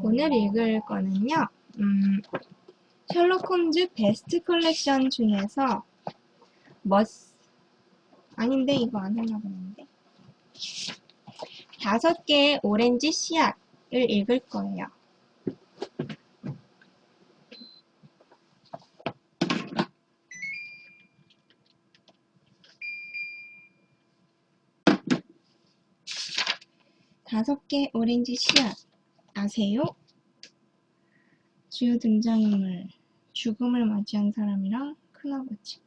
오늘 읽을 거는요, 셜록 홈즈 베스트 컬렉션 중에서 아닌데 이거 안 하려고 했는데 5개의 오렌지 씨앗을 읽을 거예요. 다섯 개 오렌지 씨앗 아세요? 주요 등장인물 죽음을 맞이한 사람이랑 큰아버지.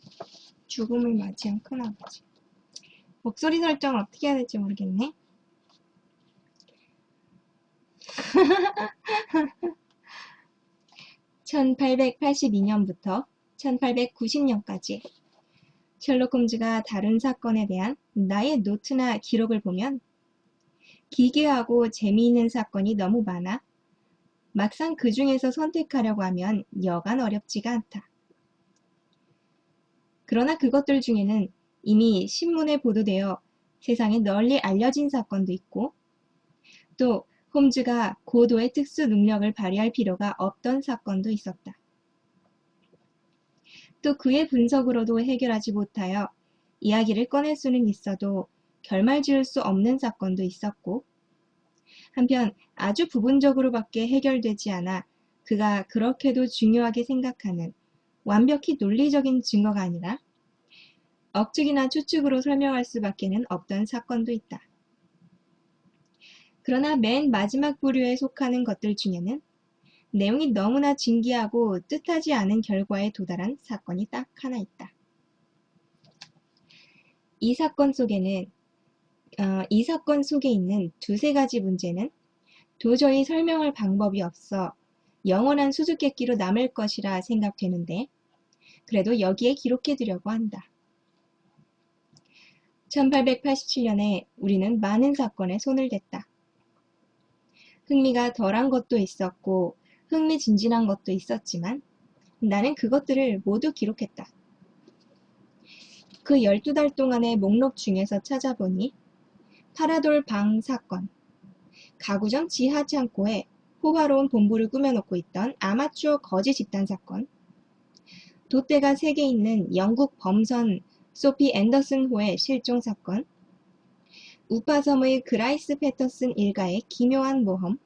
죽음을 맞이한 큰아버지. 목소리 설정을 어떻게 해야 될지 모르겠네. (1882년부터) (1890년까지) 셜록 홈즈가 다룬 사건에 대한 나의 노트나 기록을 보면 기괴하고 재미있는 사건이 너무 많아 막상 그 중에서 선택하려고 하면 여간 어렵지가 않다. 그러나 그것들 중에는 이미 신문에 보도되어 세상에 널리 알려진 사건도 있고 또 홈즈가 고도의 특수 능력을 발휘할 필요가 없던 사건도 있었다. 또 그의 분석으로도 해결하지 못하여 이야기를 꺼낼 수는 있어도 결말 지을 수 없는 사건도 있었고 한편 아주 부분적으로밖에 해결되지 않아 그가 그렇게도 중요하게 생각하는 완벽히 논리적인 증거가 아니라 억측이나 추측으로 설명할 수밖에는 없던 사건도 있다. 그러나 맨 마지막 부류에 속하는 것들 중에는 내용이 너무나 진기하고 뜻하지 않은 결과에 도달한 사건이 딱 하나 있다. 이 사건 속에 있는 두세 가지 문제는 도저히 설명할 방법이 없어 영원한 수수께끼로 남을 것이라 생각되는데 그래도 여기에 기록해두려고 한다. 1887년에 우리는 많은 사건에 손을 댔다. 흥미가 덜한 것도 있었고 흥미진진한 것도 있었지만 나는 그것들을 모두 기록했다. 그 12달 동안의 목록 중에서 찾아보니 파라돌 방 사건, 가구점 지하 창고에 호화로운 본부를 꾸며놓고 있던 아마추어 거지 집단 사건, 돛대가 3개 있는 영국 범선 소피 앤더슨 호의 실종 사건, 우파섬의 그라이스 패터슨 일가의 기묘한 모험,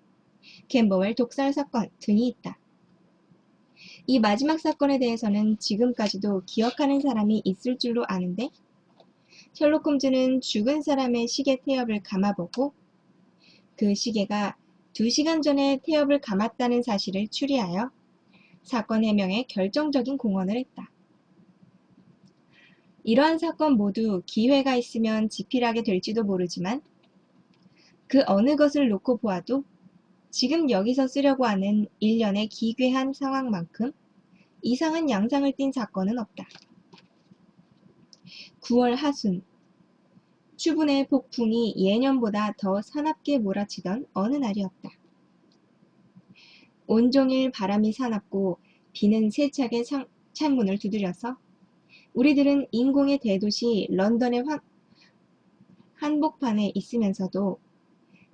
캠버웰 독살 사건 등이 있다. 이 마지막 사건에 대해서는 지금까지도 기억하는 사람이 있을 줄로 아는데 셜록 홈즈는 죽은 사람의 시계 태엽을 감아보고 그 시계가 2시간 전에 태엽을 감았다는 사실을 추리하여 사건 해명에 결정적인 공헌을 했다. 이러한 사건 모두 기회가 있으면 집필하게 될지도 모르지만 그 어느 것을 놓고 보아도 지금 여기서 쓰려고 하는 일련의 기괴한 상황만큼 이상한 양상을 띈 사건은 없다. 9월 하순, 추분의 폭풍이 예년보다 더 사납게 몰아치던 어느 날이었다. 온종일 바람이 사납고 비는 세차게 창문을 두드려서 우리들은 인공의 대도시 런던의 한복판에 있으면서도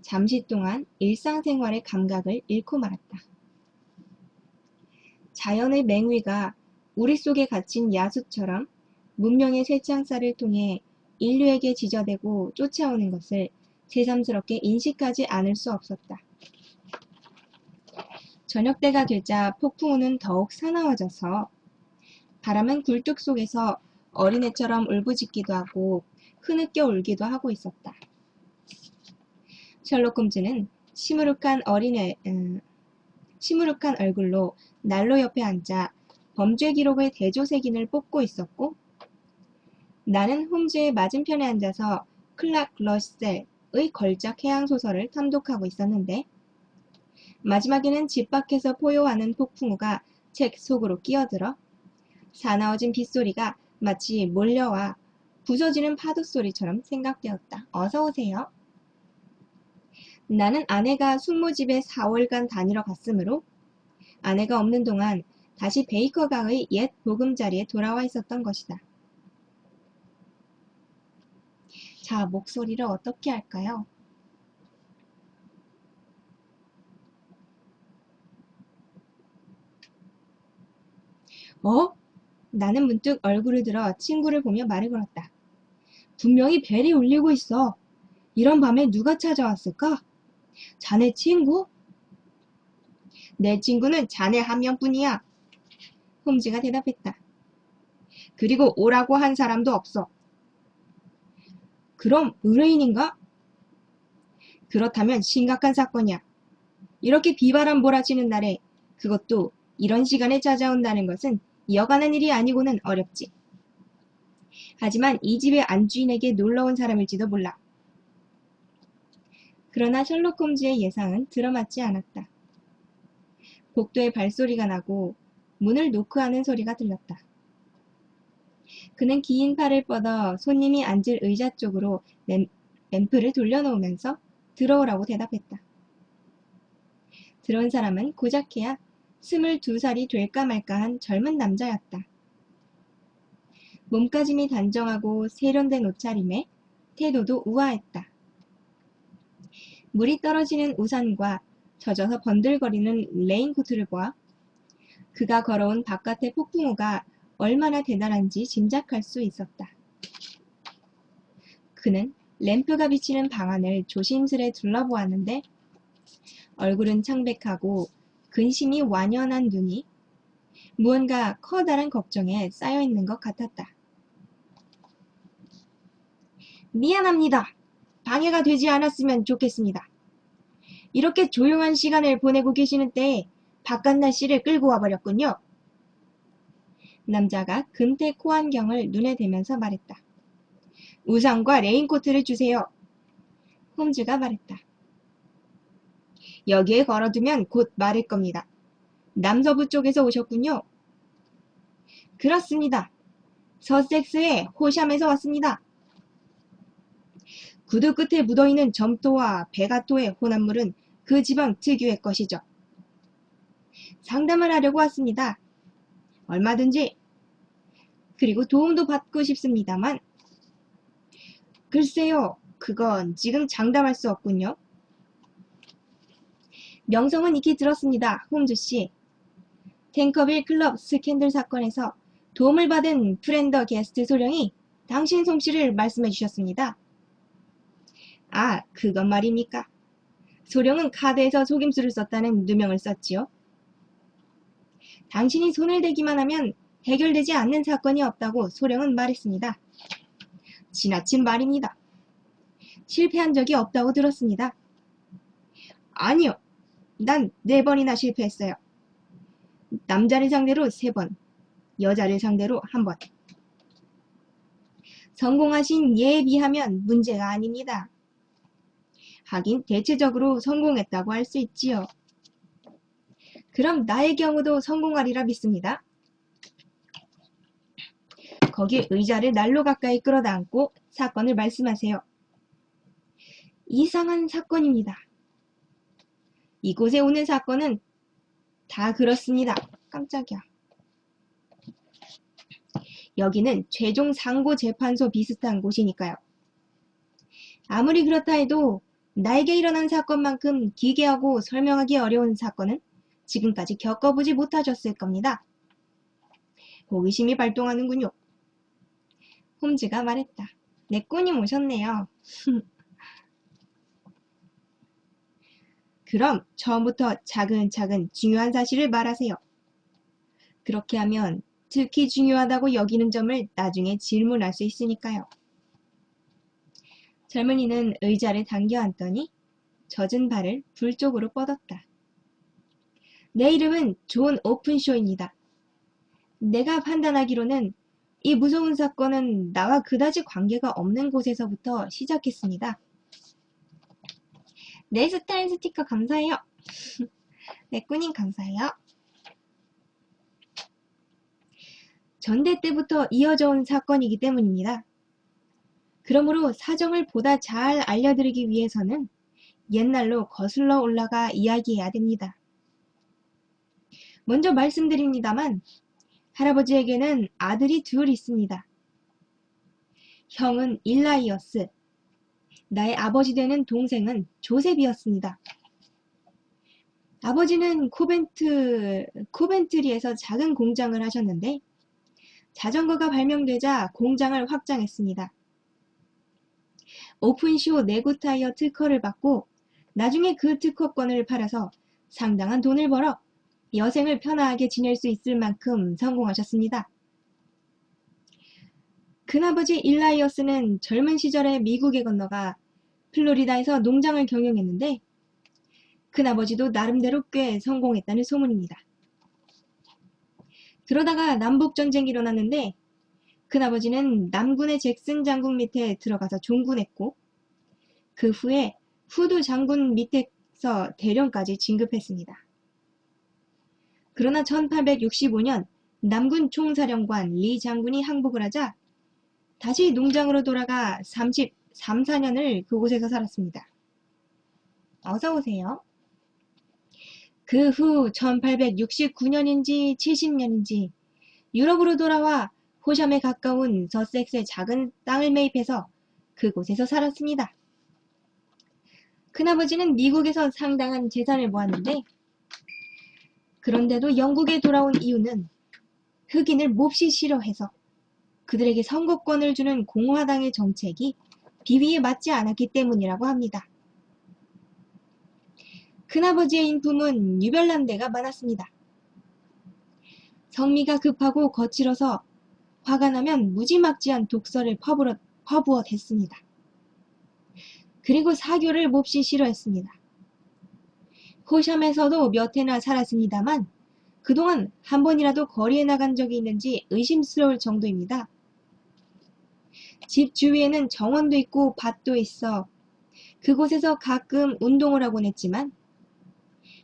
잠시 동안 일상생활의 감각을 잃고 말았다. 자연의 맹위가 우리 속에 갇힌 야수처럼 문명의 쇠창살을 통해 인류에게 지저대고 쫓아오는 것을 새삼스럽게 인식하지 않을 수 없었다. 저녁때가 되자 폭풍우는 더욱 사나워져서 바람은 굴뚝 속에서 어린애처럼 울부짖기도 하고 흐느껴 울기도 하고 있었다. 셜록 홈즈는 시무룩한 얼굴로 난로 옆에 앉아 범죄 기록의 대조색인을 뽑고 있었고 나는 홈즈의 맞은편에 앉아서 클락 러셀의 걸작 해양소설을 탐독하고 있었는데 마지막에는 집 밖에서 포효하는 폭풍우가 책 속으로 끼어들어 사나워진 빗소리가 마치 몰려와 부서지는 파도소리처럼 생각되었다. 어서오세요. 나는 아내가 숙모집에 4월간 다니러 갔으므로 아내가 없는 동안 다시 베이커강의 옛 보금자리에 돌아와 있었던 것이다. 자, 목소리를 어떻게 할까요? 어? 나는 문득 얼굴을 들어 친구를 보며 말을 걸었다. 분명히 벨이 울리고 있어. 이런 밤에 누가 찾아왔을까? 자네 친구? 내 친구는 자네 한 명뿐이야. 홈즈가 대답했다. 그리고 오라고 한 사람도 없어. 그럼 의뢰인인가? 그렇다면 심각한 사건이야. 이렇게 비바람 몰아치는 날에 그것도 이런 시간에 찾아온다는 것은 여간한 일이 아니고는 어렵지. 하지만 이 집의 안주인에게 놀러온 사람일지도 몰라. 그러나 셜록 홈즈의 예상은 들어맞지 않았다. 복도에 발소리가 나고 문을 노크하는 소리가 들렸다. 그는 긴 팔을 뻗어 손님이 앉을 의자 쪽으로 램프를 돌려놓으면서 들어오라고 대답했다. 들어온 사람은 고작해야 22살이 될까 말까한 젊은 남자였다. 몸가짐이 단정하고 세련된 옷차림에 태도도 우아했다. 물이 떨어지는 우산과 젖어서 번들거리는 레인코트를 보아 그가 걸어온 바깥의 폭풍우가 얼마나 대단한지 짐작할 수 있었다. 그는 램프가 비치는 방안을 조심스레 둘러보았는데 얼굴은 창백하고 근심이 완연한 눈이 무언가 커다란 걱정에 쌓여있는 것 같았다. 미안합니다. 방해가 되지 않았으면 좋겠습니다. 이렇게 조용한 시간을 보내고 계시는 때에 바깥 날씨를 끌고 와버렸군요. 남자가 금태 코안경을 눈에 대면서 말했다. 우산과 레인코트를 주세요. 홈즈가 말했다. 여기에 걸어두면 곧 마를 겁니다. 남서부 쪽에서 오셨군요. 그렇습니다. 서섹스의 호샴에서 왔습니다. 구두 끝에 묻어있는 점토와 백아토의 혼합물은 그 지방 특유의 것이죠. 상담을 하려고 왔습니다. 얼마든지. 그리고 도움도 받고 싶습니다만 글쎄요. 그건 지금 장담할 수 없군요. 명성은 익히 들었습니다. 홈즈씨. 탱커빌 클럽 스캔들 사건에서 도움을 받은 프렌더 게스트 소령이 당신 솜씨를 말씀해 주셨습니다. 아, 그건 말입니까? 소령은 카드에서 속임수를 썼다는 누명을 썼지요. 당신이 손을 대기만 하면 해결되지 않는 사건이 없다고 소령은 말했습니다. 지나친 말입니다. 실패한 적이 없다고 들었습니다. 아니요. 난 4번이나 실패했어요. 남자를 상대로 3번, 여자를 상대로 1번. 성공하신 예에 비하면 문제가 아닙니다. 하긴 대체적으로 성공했다고 할 수 있지요. 그럼 나의 경우도 성공하리라 믿습니다. 거기 의자를 난로 가까이 끌어다 앉고 사건을 말씀하세요. 이상한 사건입니다. 이곳에 오는 사건은 다 그렇습니다. 깜짝이야. 여기는 최종 상고재판소 비슷한 곳이니까요. 아무리 그렇다 해도 나에게 일어난 사건만큼 기괴하고 설명하기 어려운 사건은 지금까지 겪어보지 못하셨을 겁니다. 호기심이 발동하는군요. 홈즈가 말했다. 내 꾼이 오셨네요. 그럼 처음부터 차근차근 중요한 사실을 말하세요. 그렇게 하면 특히 중요하다고 여기는 점을 나중에 질문할 수 있으니까요. 젊은이는 의자를 당겨 앉더니 젖은 발을 불 쪽으로 뻗었다. 내 이름은 존 오픈쇼입니다. 내가 판단하기로는 이 무서운 사건은 나와 그다지 관계가 없는 곳에서부터 시작했습니다. 내 스타일 스티커 감사해요. 내 꾸님 감사해요. 전대 때부터 이어져 온 사건이기 때문입니다. 그러므로 사정을 보다 잘 알려드리기 위해서는 옛날로 거슬러 올라가 이야기해야 됩니다. 먼저 말씀드립니다만 할아버지에게는 아들이 둘 있습니다. 형은 일라이어스, 나의 아버지 되는 동생은 조셉이었습니다. 아버지는 코벤트리에서 작은 공장을 하셨는데 자전거가 발명되자 공장을 확장했습니다. 오픈쇼 내구 타이어 특허를 받고 나중에 그 특허권을 팔아서 상당한 돈을 벌어 여생을 편하게 지낼 수 있을 만큼 성공하셨습니다. 큰아버지 일라이어스는 젊은 시절에 미국에 건너가 플로리다에서 농장을 경영했는데 큰아버지도 나름대로 꽤 성공했다는 소문입니다. 그러다가 남북전쟁이 일어났는데 큰아버지는 남군의 잭슨 장군 밑에 들어가서 종군했고 그 후에 후드 장군 밑에서 대령까지 진급했습니다. 그러나 1865년 남군 총사령관 리 장군이 항복을 하자 다시 농장으로 돌아가 34년을 그곳에서 살았습니다. 어서 오세요. 그 후 1869년인지 70년인지 유럽으로 돌아와 호샴에 가까운 서섹스의 작은 땅을 매입해서 그곳에서 살았습니다. 큰아버지는 미국에서 상당한 재산을 모았는데 그런데도 영국에 돌아온 이유는 흑인을 몹시 싫어해서 그들에게 선거권을 주는 공화당의 정책이 비위에 맞지 않았기 때문이라고 합니다. 큰아버지의 인품은 유별난 데가 많았습니다. 성미가 급하고 거칠어서 화가 나면 무지막지한 독설을 퍼부어 댔습니다. 그리고 사교를 몹시 싫어했습니다. 호샴에서도 몇 해나 살았습니다만 그동안 한 번이라도 거리에 나간 적이 있는지 의심스러울 정도입니다. 집 주위에는 정원도 있고 밭도 있어 그곳에서 가끔 운동을 하곤 했지만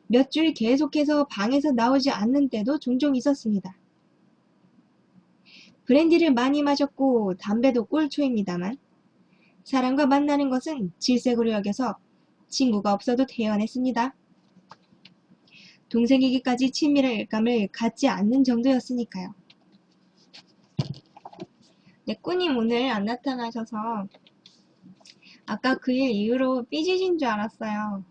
몇 주일 계속해서 방에서 나오지 않는 때도 종종 있었습니다. 브랜디를 많이 마셨고 담배도 꼴초입니다만 사람과 만나는 것은 질색으로 여겨서 친구가 없어도 대연했습니다. 동생에게까지 친밀감을 갖지 않는 정도였으니까요. 네, 꾸님 오늘 안 나타나셔서 아까 그 일 이후로 삐지신 줄 알았어요.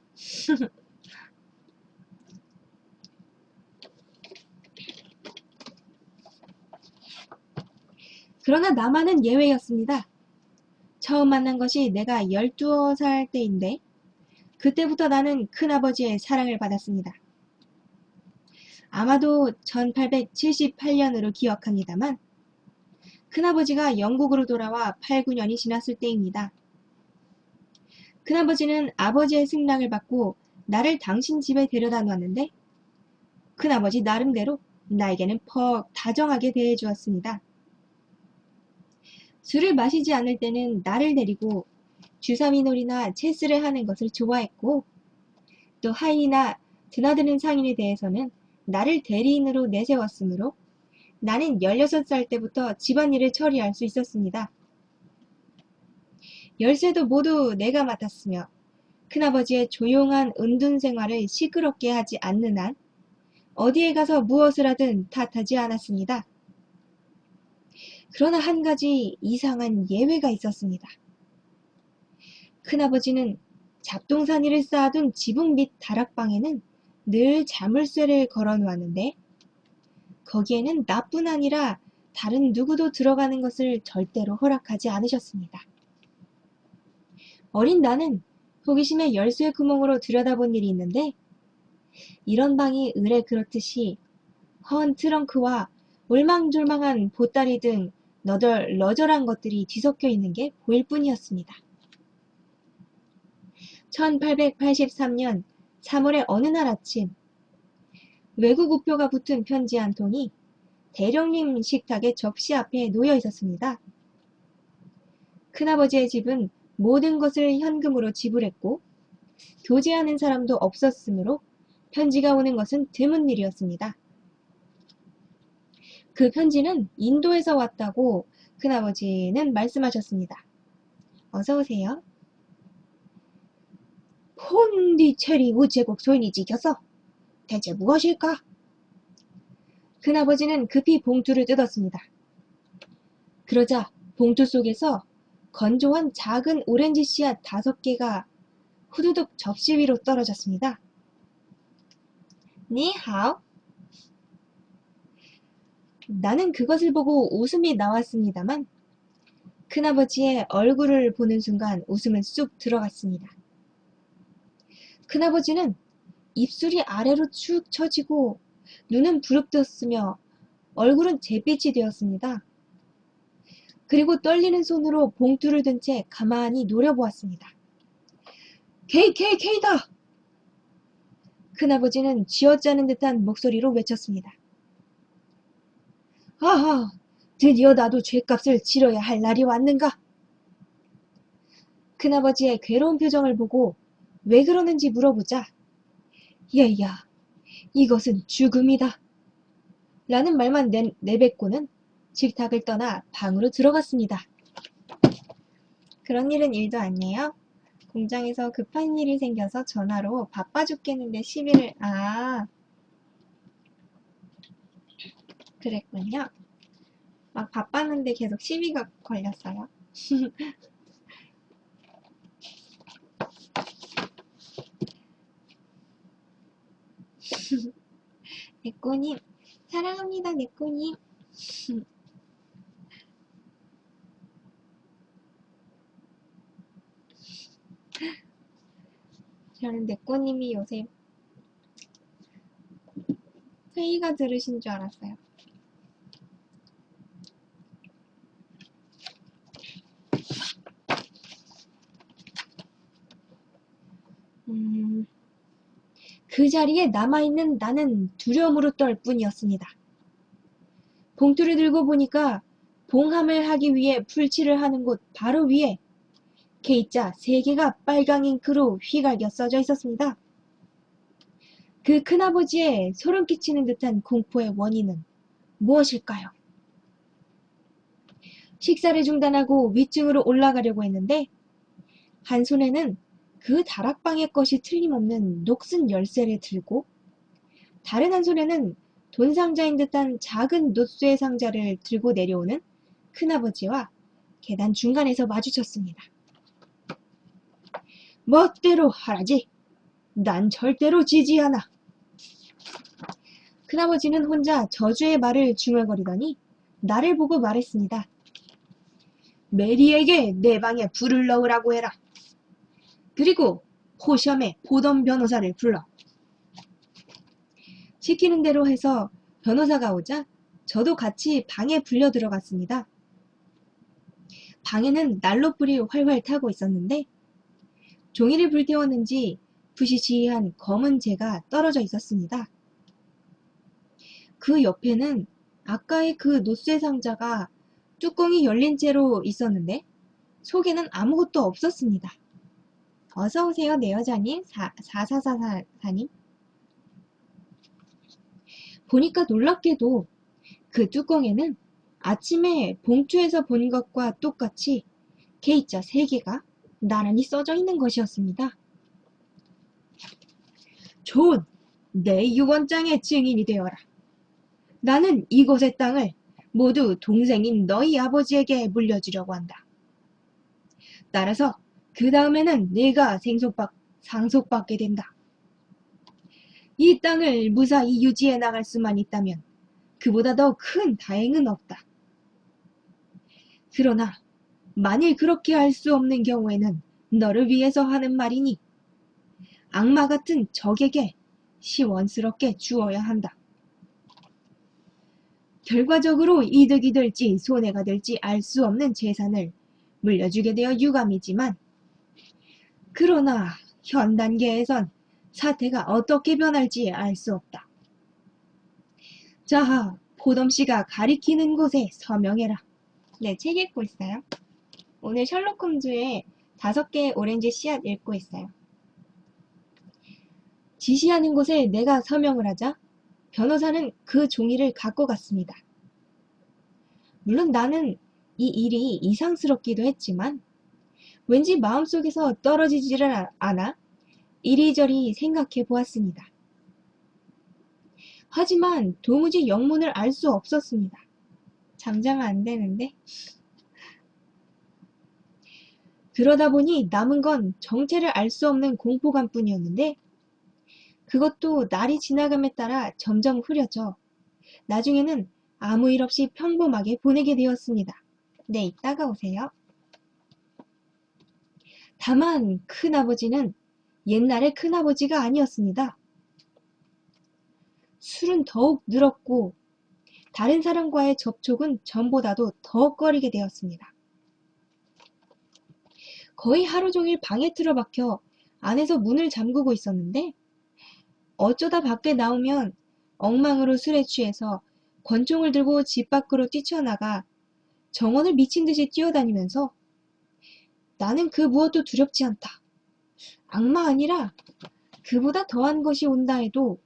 그러나 나만은 예외였습니다. 처음 만난 것이 내가 12살 때인데 그때부터 나는 큰아버지의 사랑을 받았습니다. 아마도 1878년으로 기억합니다만 큰아버지가 영국으로 돌아와 8, 9년이 지났을 때입니다. 큰아버지는 아버지의 승낙을 받고 나를 당신 집에 데려다 놓았는데 큰아버지 나름대로 나에게는 퍽 다정하게 대해주었습니다. 술을 마시지 않을 때는 나를 데리고 주사위 놀이나 체스를 하는 것을 좋아했고 또 하인이나 드나드는 상인에 대해서는 나를 대리인으로 내세웠으므로 나는 16살 때부터 집안일을 처리할 수 있었습니다. 열쇠도 모두 내가 맡았으며 큰아버지의 조용한 은둔 생활을 시끄럽게 하지 않는 한 어디에 가서 무엇을 하든 탓하지 않았습니다. 그러나 한 가지 이상한 예외가 있었습니다. 큰아버지는 잡동사니를 쌓아둔 지붕 밑 다락방에는 늘 자물쇠를 걸어 놓았는데 거기에는 나뿐 아니라 다른 누구도 들어가는 것을 절대로 허락하지 않으셨습니다. 어린 나는 호기심에 열쇠 구멍으로 들여다본 일이 있는데 이런 방이 의뢰 그렇듯이 헌 트렁크와 올망졸망한 보따리 등 너덜너덜한 것들이 뒤섞여 있는 게 보일 뿐이었습니다. 1883년 3월의 어느 날 아침 외국 우표가 붙은 편지 한 통이 대령님 식탁의 접시 앞에 놓여 있었습니다. 큰아버지의 집은 모든 것을 현금으로 지불했고 교제하는 사람도 없었으므로 편지가 오는 것은 드문 일이었습니다. 그 편지는 인도에서 왔다고 큰아버지는 말씀하셨습니다. 어서 오세요. 폰디체리 우체국 소인이 찍혀서 대체 무엇일까? 큰아버지는 급히 봉투를 뜯었습니다. 그러자 봉투 속에서 건조한 작은 오렌지 씨앗 5개가 후두둑 접시 위로 떨어졌습니다. 니하오. 나는 그것을 보고 웃음이 나왔습니다만 큰아버지의 얼굴을 보는 순간 웃음은 쑥 들어갔습니다. 큰아버지는 입술이 아래로 축 처지고 눈은 부릅뜨었으며 얼굴은 잿빛이 되었습니다. 그리고 떨리는 손으로 봉투를 든 채 가만히 노려보았습니다. K다! 큰아버지는 쥐어짜는 듯한 목소리로 외쳤습니다. 아하, 드디어 나도 죗값을 치러야 할 날이 왔는가? 큰아버지의 괴로운 표정을 보고 왜 그러는지 물어보자 얘야, 이것은 죽음이다. 라는 말만 내뱉고는 식탁을 떠나 방으로 들어갔습니다. 그런 일은 일도 아니에요. 공장에서 급한 일이 생겨서 전화로 바빠 죽겠는데 시비를 그랬군요. 막 바빴는데 계속 시비가 걸렸어요. 네꼬님 사랑합니다. 네꼬님. 저는 네꼬님이 요새 회의가 들으신 줄 알았어요. 그 자리에 남아있는 나는 두려움으로 떨 뿐이었습니다. 봉투를 들고 보니까 봉함을 하기 위해 풀칠을 하는 곳 바로 위에 K자 3개가 빨강 잉크로 휘갈겨 써져 있었습니다. 그 큰아버지의 소름 끼치는 듯한 공포의 원인은 무엇일까요? 식사를 중단하고 윗층으로 올라가려고 했는데 한 손에는 그 다락방의 것이 틀림없는 녹슨 열쇠를 들고 다른 한 손에는 돈 상자인 듯한 작은 노쇠 상자를 들고 내려오는 큰아버지와 계단 중간에서 마주쳤습니다. 멋대로 하라지. 난 절대로 지지 않아. 큰아버지는 혼자 저주의 말을 중얼거리더니 나를 보고 말했습니다. 메리에게 내 방에 불을 넣으라고 해라. 그리고 호시엄의 보던 변호사를 불러. 시키는 대로 해서 변호사가 오자 저도 같이 방에 불려 들어갔습니다. 방에는 난로불이 활활 타고 있었는데 종이를 불태웠는지 부시시한 검은 재가 떨어져 있었습니다. 그 옆에는 아까의 그 노쇠 상자가 뚜껑이 열린 채로 있었는데 속에는 아무것도 없었습니다. 어서오세요, 내 여자님. 4444님. 보니까 놀랍게도 그 뚜껑에는 아침에 봉투에서 본 것과 똑같이 K자 3개가 나란히 써져 있는 것이었습니다. 좋은 내 유언장의 증인이 되어라. 나는 이곳의 땅을 모두 동생인 너희 아버지에게 물려주려고 한다. 따라서 그 다음에는 네가 상속받게 된다. 이 땅을 무사히 유지해 나갈 수만 있다면 그보다 더 큰 다행은 없다. 그러나 만일 그렇게 할 수 없는 경우에는 너를 위해서 하는 말이니 악마 같은 적에게 시원스럽게 주어야 한다. 결과적으로 이득이 될지 손해가 될지 알 수 없는 재산을 물려주게 되어 유감이지만 그러나 현 단계에선 사태가 어떻게 변할지 알 수 없다. 자하, 포덤씨가 가리키는 곳에 서명해라. 네, 책 읽고 있어요. 오늘 셜록 홈즈의 5개의 오렌지 씨앗 읽고 있어요. 지시하는 곳에 내가 서명을 하자 변호사는 그 종이를 갖고 갔습니다. 물론 나는 이 일이 이상스럽기도 했지만 왠지 마음속에서 떨어지지를 않아 이리저리 생각해 보았습니다. 하지만 도무지 영문을 알 수 없었습니다. 잠자면 안 되는데. 그러다 보니 남은 건 정체를 알 수 없는 공포감뿐이었는데 그것도 날이 지나감에 따라 점점 흐려져 나중에는 아무 일 없이 평범하게 보내게 되었습니다. 네, 이따가 오세요. 다만 큰아버지는 옛날의 큰아버지가 아니었습니다. 술은 더욱 늘었고 다른 사람과의 접촉은 전보다도 더 꺼리게 되었습니다. 거의 하루 종일 방에 틀어박혀 안에서 문을 잠그고 있었는데 어쩌다 밖에 나오면 엉망으로 술에 취해서 권총을 들고 집 밖으로 뛰쳐나가 정원을 미친 듯이 뛰어다니면서 나는 그 무엇도 두렵지 않다. 악마 아니라 그보다 더한 것이 온다 해도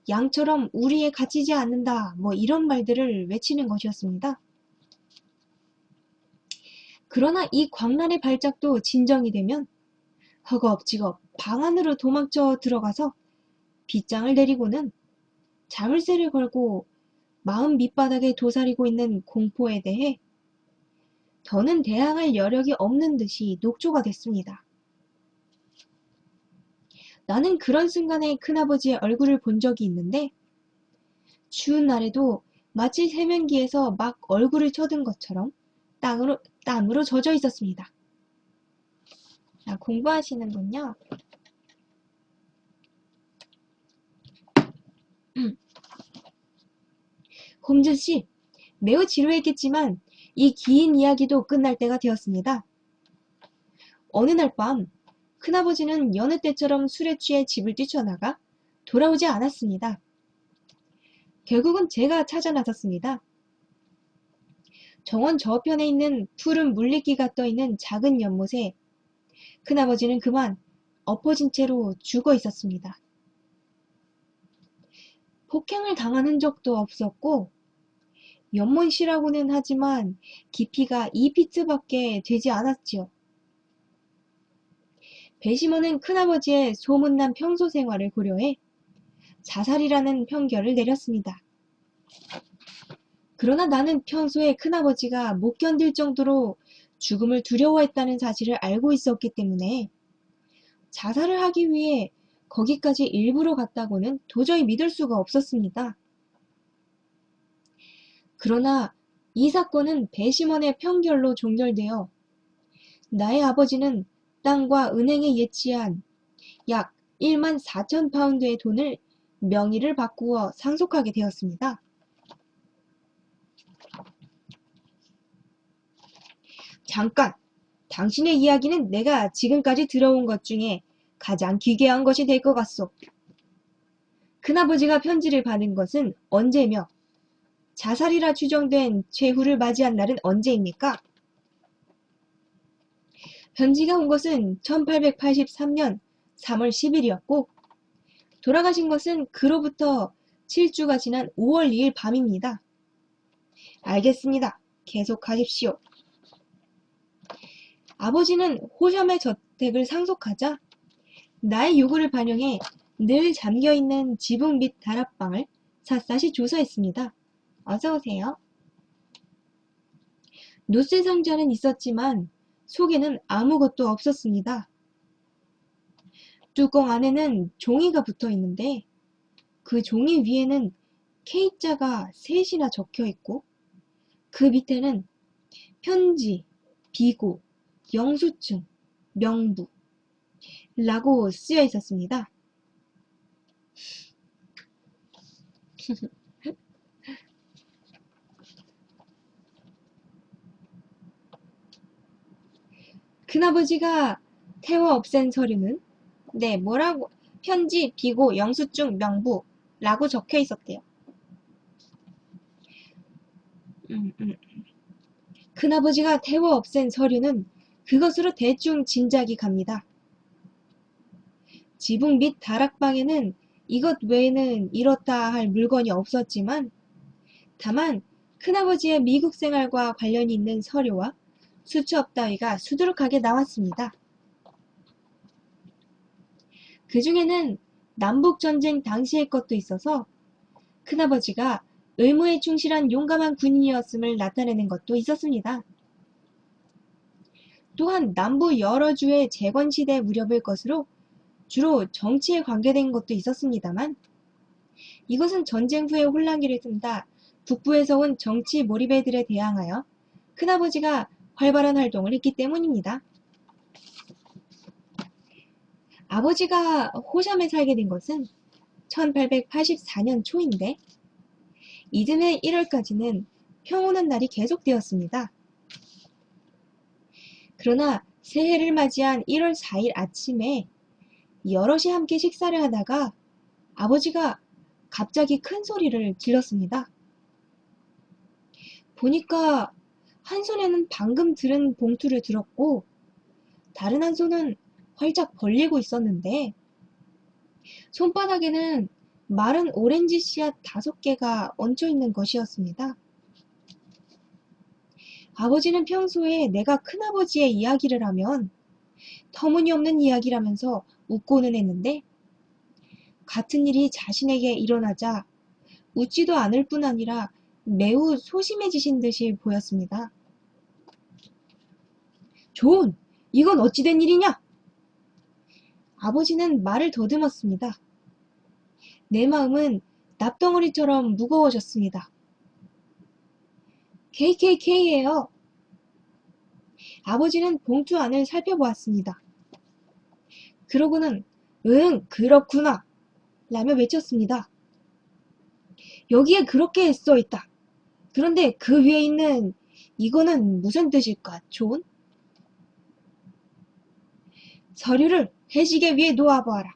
양처럼 우리에 갇히지 않는다. 뭐 이런 말들을 외치는 것이었습니다. 그러나 이 광란의 발작도 진정이 되면 허겁지겁 방 안으로 도망쳐 들어가서 빗장을 내리고는 자물쇠를 걸고 마음 밑바닥에 도사리고 있는 공포에 대해 더는 대항할 여력이 없는 듯이 녹초가 됐습니다. 나는 그런 순간에 큰아버지의 얼굴을 본 적이 있는데 추운 날에도 마치 세면기에서 막 얼굴을 쳐든 것처럼 땀으로 젖어 있었습니다. 공부하시는군요. 홈즈 씨, 매우 지루했겠지만 이 긴 이야기도 끝날 때가 되었습니다. 어느 날 밤, 큰아버지는 여느 때처럼 술에 취해 집을 뛰쳐나가 돌아오지 않았습니다. 결국은 제가 찾아 나섰습니다. 정원 저편에 있는 푸른 물리기가 떠있는 작은 연못에 큰아버지는 그만 엎어진 채로 죽어 있었습니다. 폭행을 당한 흔적도 없었고 연못이라고는 하지만 깊이가 2피트밖에 되지 않았지요. 배심원은 큰아버지의 소문난 평소 생활을 고려해 자살이라는 편결을 내렸습니다. 그러나 나는 평소에 큰아버지가 못 견딜 정도로 죽음을 두려워했다는 사실을 알고 있었기 때문에 자살을 하기 위해 거기까지 일부러 갔다고는 도저히 믿을 수가 없었습니다. 그러나 이 사건은 배심원의 편결로 종결되어 나의 아버지는 땅과 은행에 예치한 약 1만 4천 파운드의 돈을 명의를 바꾸어 상속하게 되었습니다. 잠깐! 당신의 이야기는 내가 지금까지 들어온 것 중에 가장 기괴한 것이 될 것 같소. 큰아버지가 편지를 받은 것은 언제며 자살이라 추정된 최후를 맞이한 날은 언제입니까? 편지가 온 것은 1883년 3월 10일이었고 돌아가신 것은 그로부터 7주가 지난 5월 2일 밤입니다. 알겠습니다. 계속하십시오. 아버지는 호샴의 저택을 상속하자 나의 요구를 반영해 늘 잠겨있는 지붕 및 다락방을 샅샅이 조사했습니다. 어서오세요. 노쇠 상자는 있었지만 속에는 아무것도 없었습니다. 뚜껑 안에는 종이가 붙어 있는데 그 종이 위에는 K자가 셋이나 적혀 있고 그 밑에는 편지, 비고, 영수증, 명부 라고 쓰여 있었습니다. 큰아버지가 태워 없앤 서류는 뭐라고 편지, 비고, 영수증, 명부 라고 적혀 있었대요. 큰아버지가 태워 없앤 서류는 그것으로 대충 짐작이 갑니다. 지붕 및 다락방에는 이것 외에는 이렇다 할 물건이 없었지만 다만 큰아버지의 미국 생활과 관련이 있는 서류와 수첩 따위가 수두룩하게 나왔습니다. 그 중에는 남북전쟁 당시의 것도 있어서 큰아버지가 의무에 충실한 용감한 군인이었음을 나타내는 것도 있었습니다. 또한 남부 여러 주의 재건시대 무렵의 것으로 주로 정치에 관계된 것도 있었습니다만 이것은 전쟁 후에 혼란기를 튼다 북부에서 온 정치 몰입애들에 대항하여 큰아버지가 활발한 활동을 했기 때문입니다. 아버지가 호샴에 살게 된 것은 1884년 초인데 이듬해 1월까지는 평온한 날이 계속되었습니다. 그러나 새해를 맞이한 1월 4일 아침에 여럿이 함께 식사를 하다가 아버지가 갑자기 큰 소리를 질렀습니다. 보니까 한 손에는 방금 들은 봉투를 들었고 다른 한 손은 활짝 벌리고 있었는데 손바닥에는 마른 오렌지 씨앗 5개가 얹혀있는 것이었습니다. 아버지는 평소에 내가 큰아버지의 이야기를 하면 터무니없는 이야기라면서 웃고는 했는데 같은 일이 자신에게 일어나자 웃지도 않을 뿐 아니라 매우 소심해지신 듯이 보였습니다. 존, 이건 어찌 된 일이냐? 아버지는 말을 더듬었습니다. 내 마음은 납덩어리처럼 무거워졌습니다. KKK예요. 아버지는 봉투 안을 살펴보았습니다. 그러고는 응, 그렇구나 라며 외쳤습니다. 여기에 그렇게 써있다. 그런데 그 위에 있는 이거는 무슨 뜻일까, 존? 서류를 해시계 위에 놓아보아라.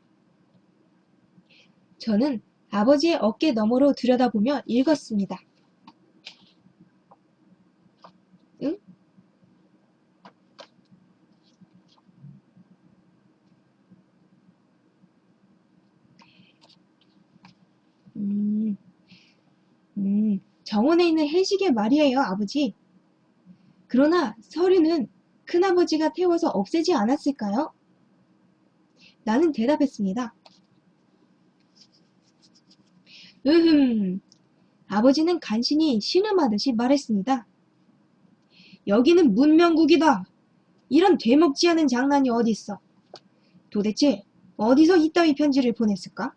저는 아버지의 어깨 너머로 들여다보며 읽었습니다. 응? 정원에 있는 해시계 말이에요, 아버지. 그러나 서류는 큰아버지가 태워서 없애지 않았을까요? 나는 대답했습니다. 아버지는 간신히 신음하듯이 말했습니다. 여기는 문명국이다. 이런 되먹지 않은 장난이 어딨어. 도대체 어디서 이따위 편지를 보냈을까?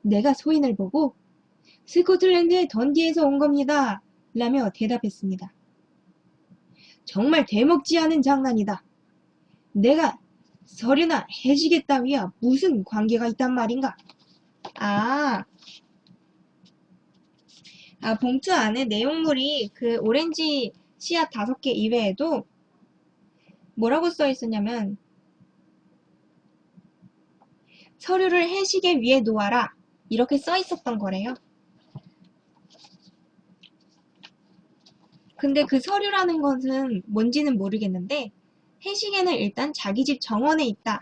내가 소인을 보고 스코틀랜드의 던디에서 온 겁니다. 라며 대답했습니다. 정말 되먹지 않은 장난이다. 내가 서류나 해시계 따위와 무슨 관계가 있단 말인가? 봉투 안에 내용물이 그 오렌지 씨앗 5개 이외에도 뭐라고 써 있었냐면 서류를 해시계 위에 놓아라 이렇게 써 있었던 거래요. 근데 그 서류라는 것은 뭔지는 모르겠는데 해시계는 일단 자기 집 정원에 있다.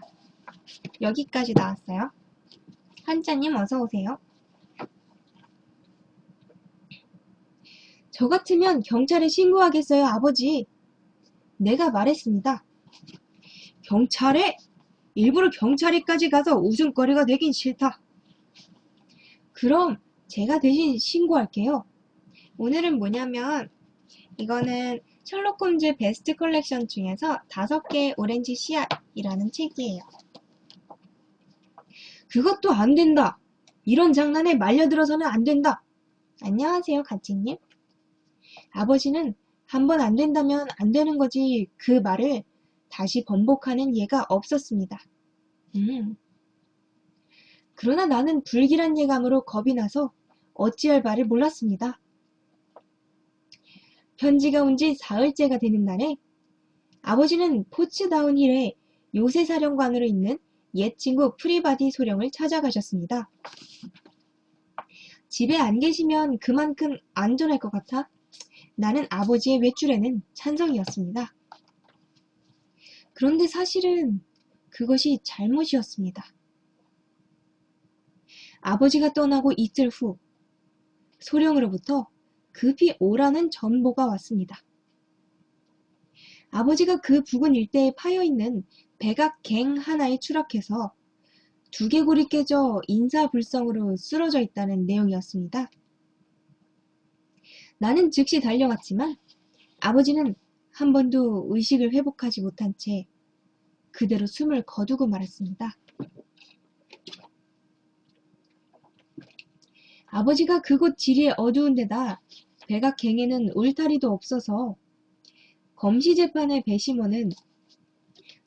여기까지 나왔어요. 한자님 어서오세요. 저 같으면 경찰에 신고하겠어요, 아버지. 내가 말했습니다. 경찰에? 일부러 경찰에까지 가서 웃음거리가 되긴 싫다. 그럼 제가 대신 신고할게요. 오늘은 뭐냐면 이거는 셜록 홈즈 베스트 컬렉션 중에서 5개의 오렌지 씨앗이라는 책이에요. 그것도 안 된다. 이런 장난에 말려들어서는 안 된다. 안녕하세요, 가치님. 아버지는 한번 안 된다면 안 되는 거지 그 말을 다시 번복하는 예가 없었습니다. 그러나 나는 불길한 예감으로 겁이 나서 어찌할 바를 몰랐습니다. 편지가 온 지 사흘째가 되는 날에 아버지는 포츠다운 힐의 요새사령관으로 있는 옛 친구 프리바디 소령을 찾아가셨습니다. 집에 안 계시면 그만큼 안전할 것 같아 나는 아버지의 외출에는 찬성이었습니다. 그런데 사실은 그것이 잘못이었습니다. 아버지가 떠나고 이틀 후 소령으로부터 급히 오라는 전보가 왔습니다. 아버지가 그 부근 일대에 파여있는 백악갱 하나에 추락해서 두개골이 깨져 인사불성으로 쓰러져 있다는 내용이었습니다. 나는 즉시 달려갔지만 아버지는 한 번도 의식을 회복하지 못한 채 그대로 숨을 거두고 말았습니다. 아버지가 그곳 지리의 어두운 데다 백악갱에는 울타리도 없어서 검시재판의 배심원은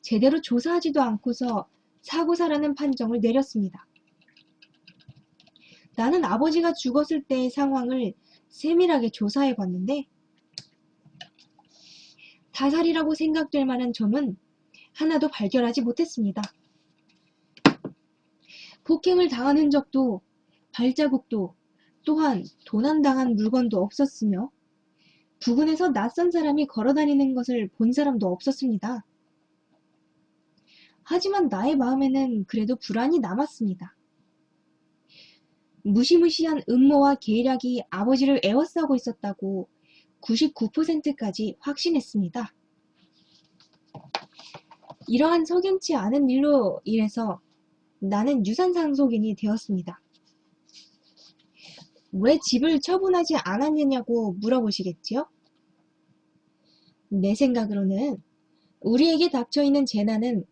제대로 조사하지도 않고서 사고사라는 판정을 내렸습니다. 나는 아버지가 죽었을 때의 상황을 세밀하게 조사해 봤는데 타살이라고 생각될 만한 점은 하나도 발견하지 못했습니다. 폭행을 당한 흔적도 발자국도 또한 도난당한 물건도 없었으며 부근에서 낯선 사람이 걸어다니는 것을 본 사람도 없었습니다. 하지만 나의 마음에는 그래도 불안이 남았습니다. 무시무시한 음모와 계략이 아버지를 에워싸고 있었다고 99%까지 확신했습니다. 이러한 석연치 않은 일로 인해서 나는 유산상속인이 되었습니다. 왜 집을 처분하지 않았느냐고 물어보시겠지요? 내 생각으로는 우리에게 닥쳐있는 재난은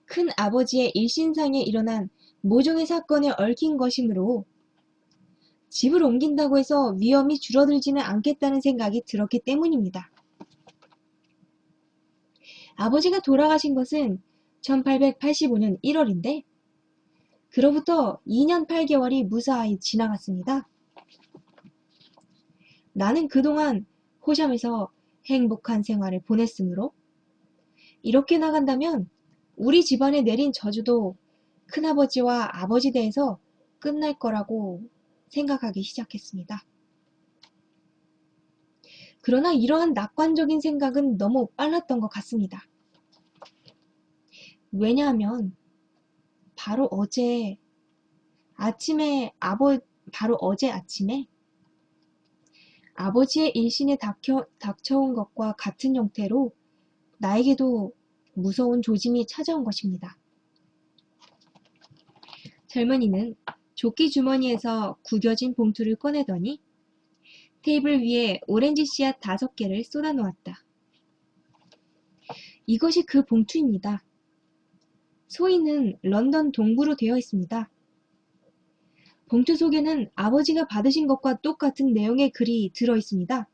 큰 아버지의 일신상에 일어난 모종의 사건에 얽힌 것이므로 집을 옮긴다고 해서 위험이 줄어들지는 않겠다는 생각이 들었기 때문입니다. 아버지가 돌아가신 것은 1885년 1월인데 그로부터 2년 8개월이 무사히 지나갔습니다. 나는 그동안 호샴에서 행복한 생활을 보냈으므로 이렇게 나간다면 우리 집안에 내린 저주도 큰아버지와 아버지 대에서 끝날 거라고 생각하기 시작했습니다. 그러나 이러한 낙관적인 생각은 너무 빨랐던 것 같습니다. 왜냐하면 바로 어제 아침에 아버지의 일신에 닥쳐온 것과 같은 형태로 나에게도 무서운 조짐이 찾아온 것입니다. 젊은이는 조끼 주머니에서 구겨진 봉투를 꺼내더니 테이블 위에 오렌지 씨앗 5개를 쏟아놓았다. 이것이 그 봉투입니다. 소인은 런던 동부로 되어 있습니다. 봉투 속에는 아버지가 받으신 것과 똑같은 내용의 글이 들어 있습니다.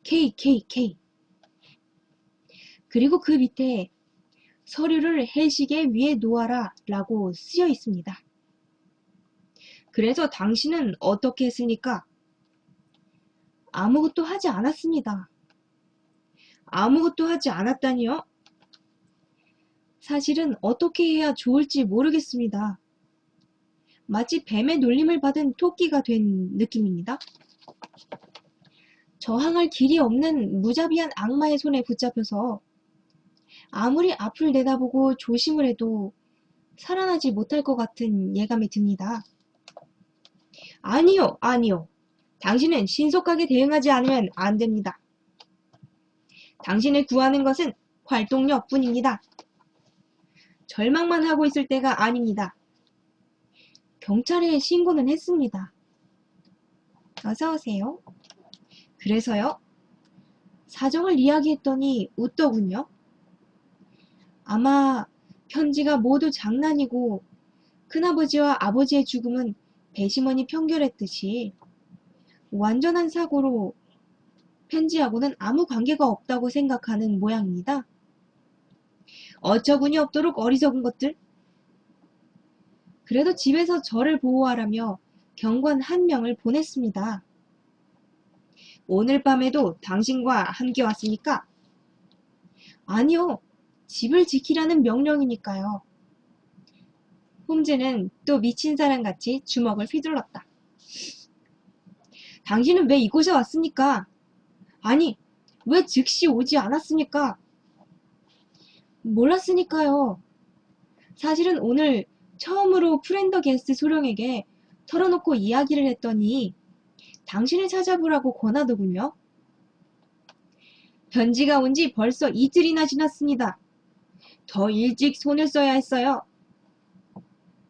KKK. 그리고 그 밑에 서류를 해시계 위에 놓아라 라고 쓰여 있습니다. 그래서 당신은 어떻게 했습니까? 아무것도 하지 않았습니다. 아무것도 하지 않았다니요? 사실은 어떻게 해야 좋을지 모르겠습니다. 마치 뱀의 놀림을 받은 토끼가 된 느낌입니다. 저항할 길이 없는 무자비한 악마의 손에 붙잡혀서 아무리 앞을 내다보고 조심을 해도 살아나지 못할 것 같은 예감이 듭니다. 아니요, 아니요. 당신은 신속하게 대응하지 않으면 안 됩니다. 당신을 구하는 것은 활동력 뿐입니다. 절망만 하고 있을 때가 아닙니다. 경찰에 신고는 했습니다. 어서오세요. 그래서요? 사정을 이야기했더니 웃더군요. 아마 편지가 모두 장난이고 큰아버지와 아버지의 죽음은 배심원이 편결했듯이 완전한 사고로 편지하고는 아무 관계가 없다고 생각하는 모양입니다. 어처구니 없도록 어리석은 것들. 그래도 집에서 저를 보호하라며 경관 1명을 보냈습니다. 오늘 밤에도 당신과 함께 왔습니까? 아니요. 집을 지키라는 명령이니까요. 홈즈는 또 미친 사람같이 주먹을 휘둘렀다. 당신은 왜 이곳에 왔습니까? 아니, 왜 즉시 오지 않았습니까? 몰랐으니까요. 사실은 오늘 처음으로 프렌더게스트 소령에게 털어놓고 이야기를 했더니 당신을 찾아보라고 권하더군요. 편지가 온 지 벌써 이틀이나 지났습니다. 더 일찍 손을 써야 했어요.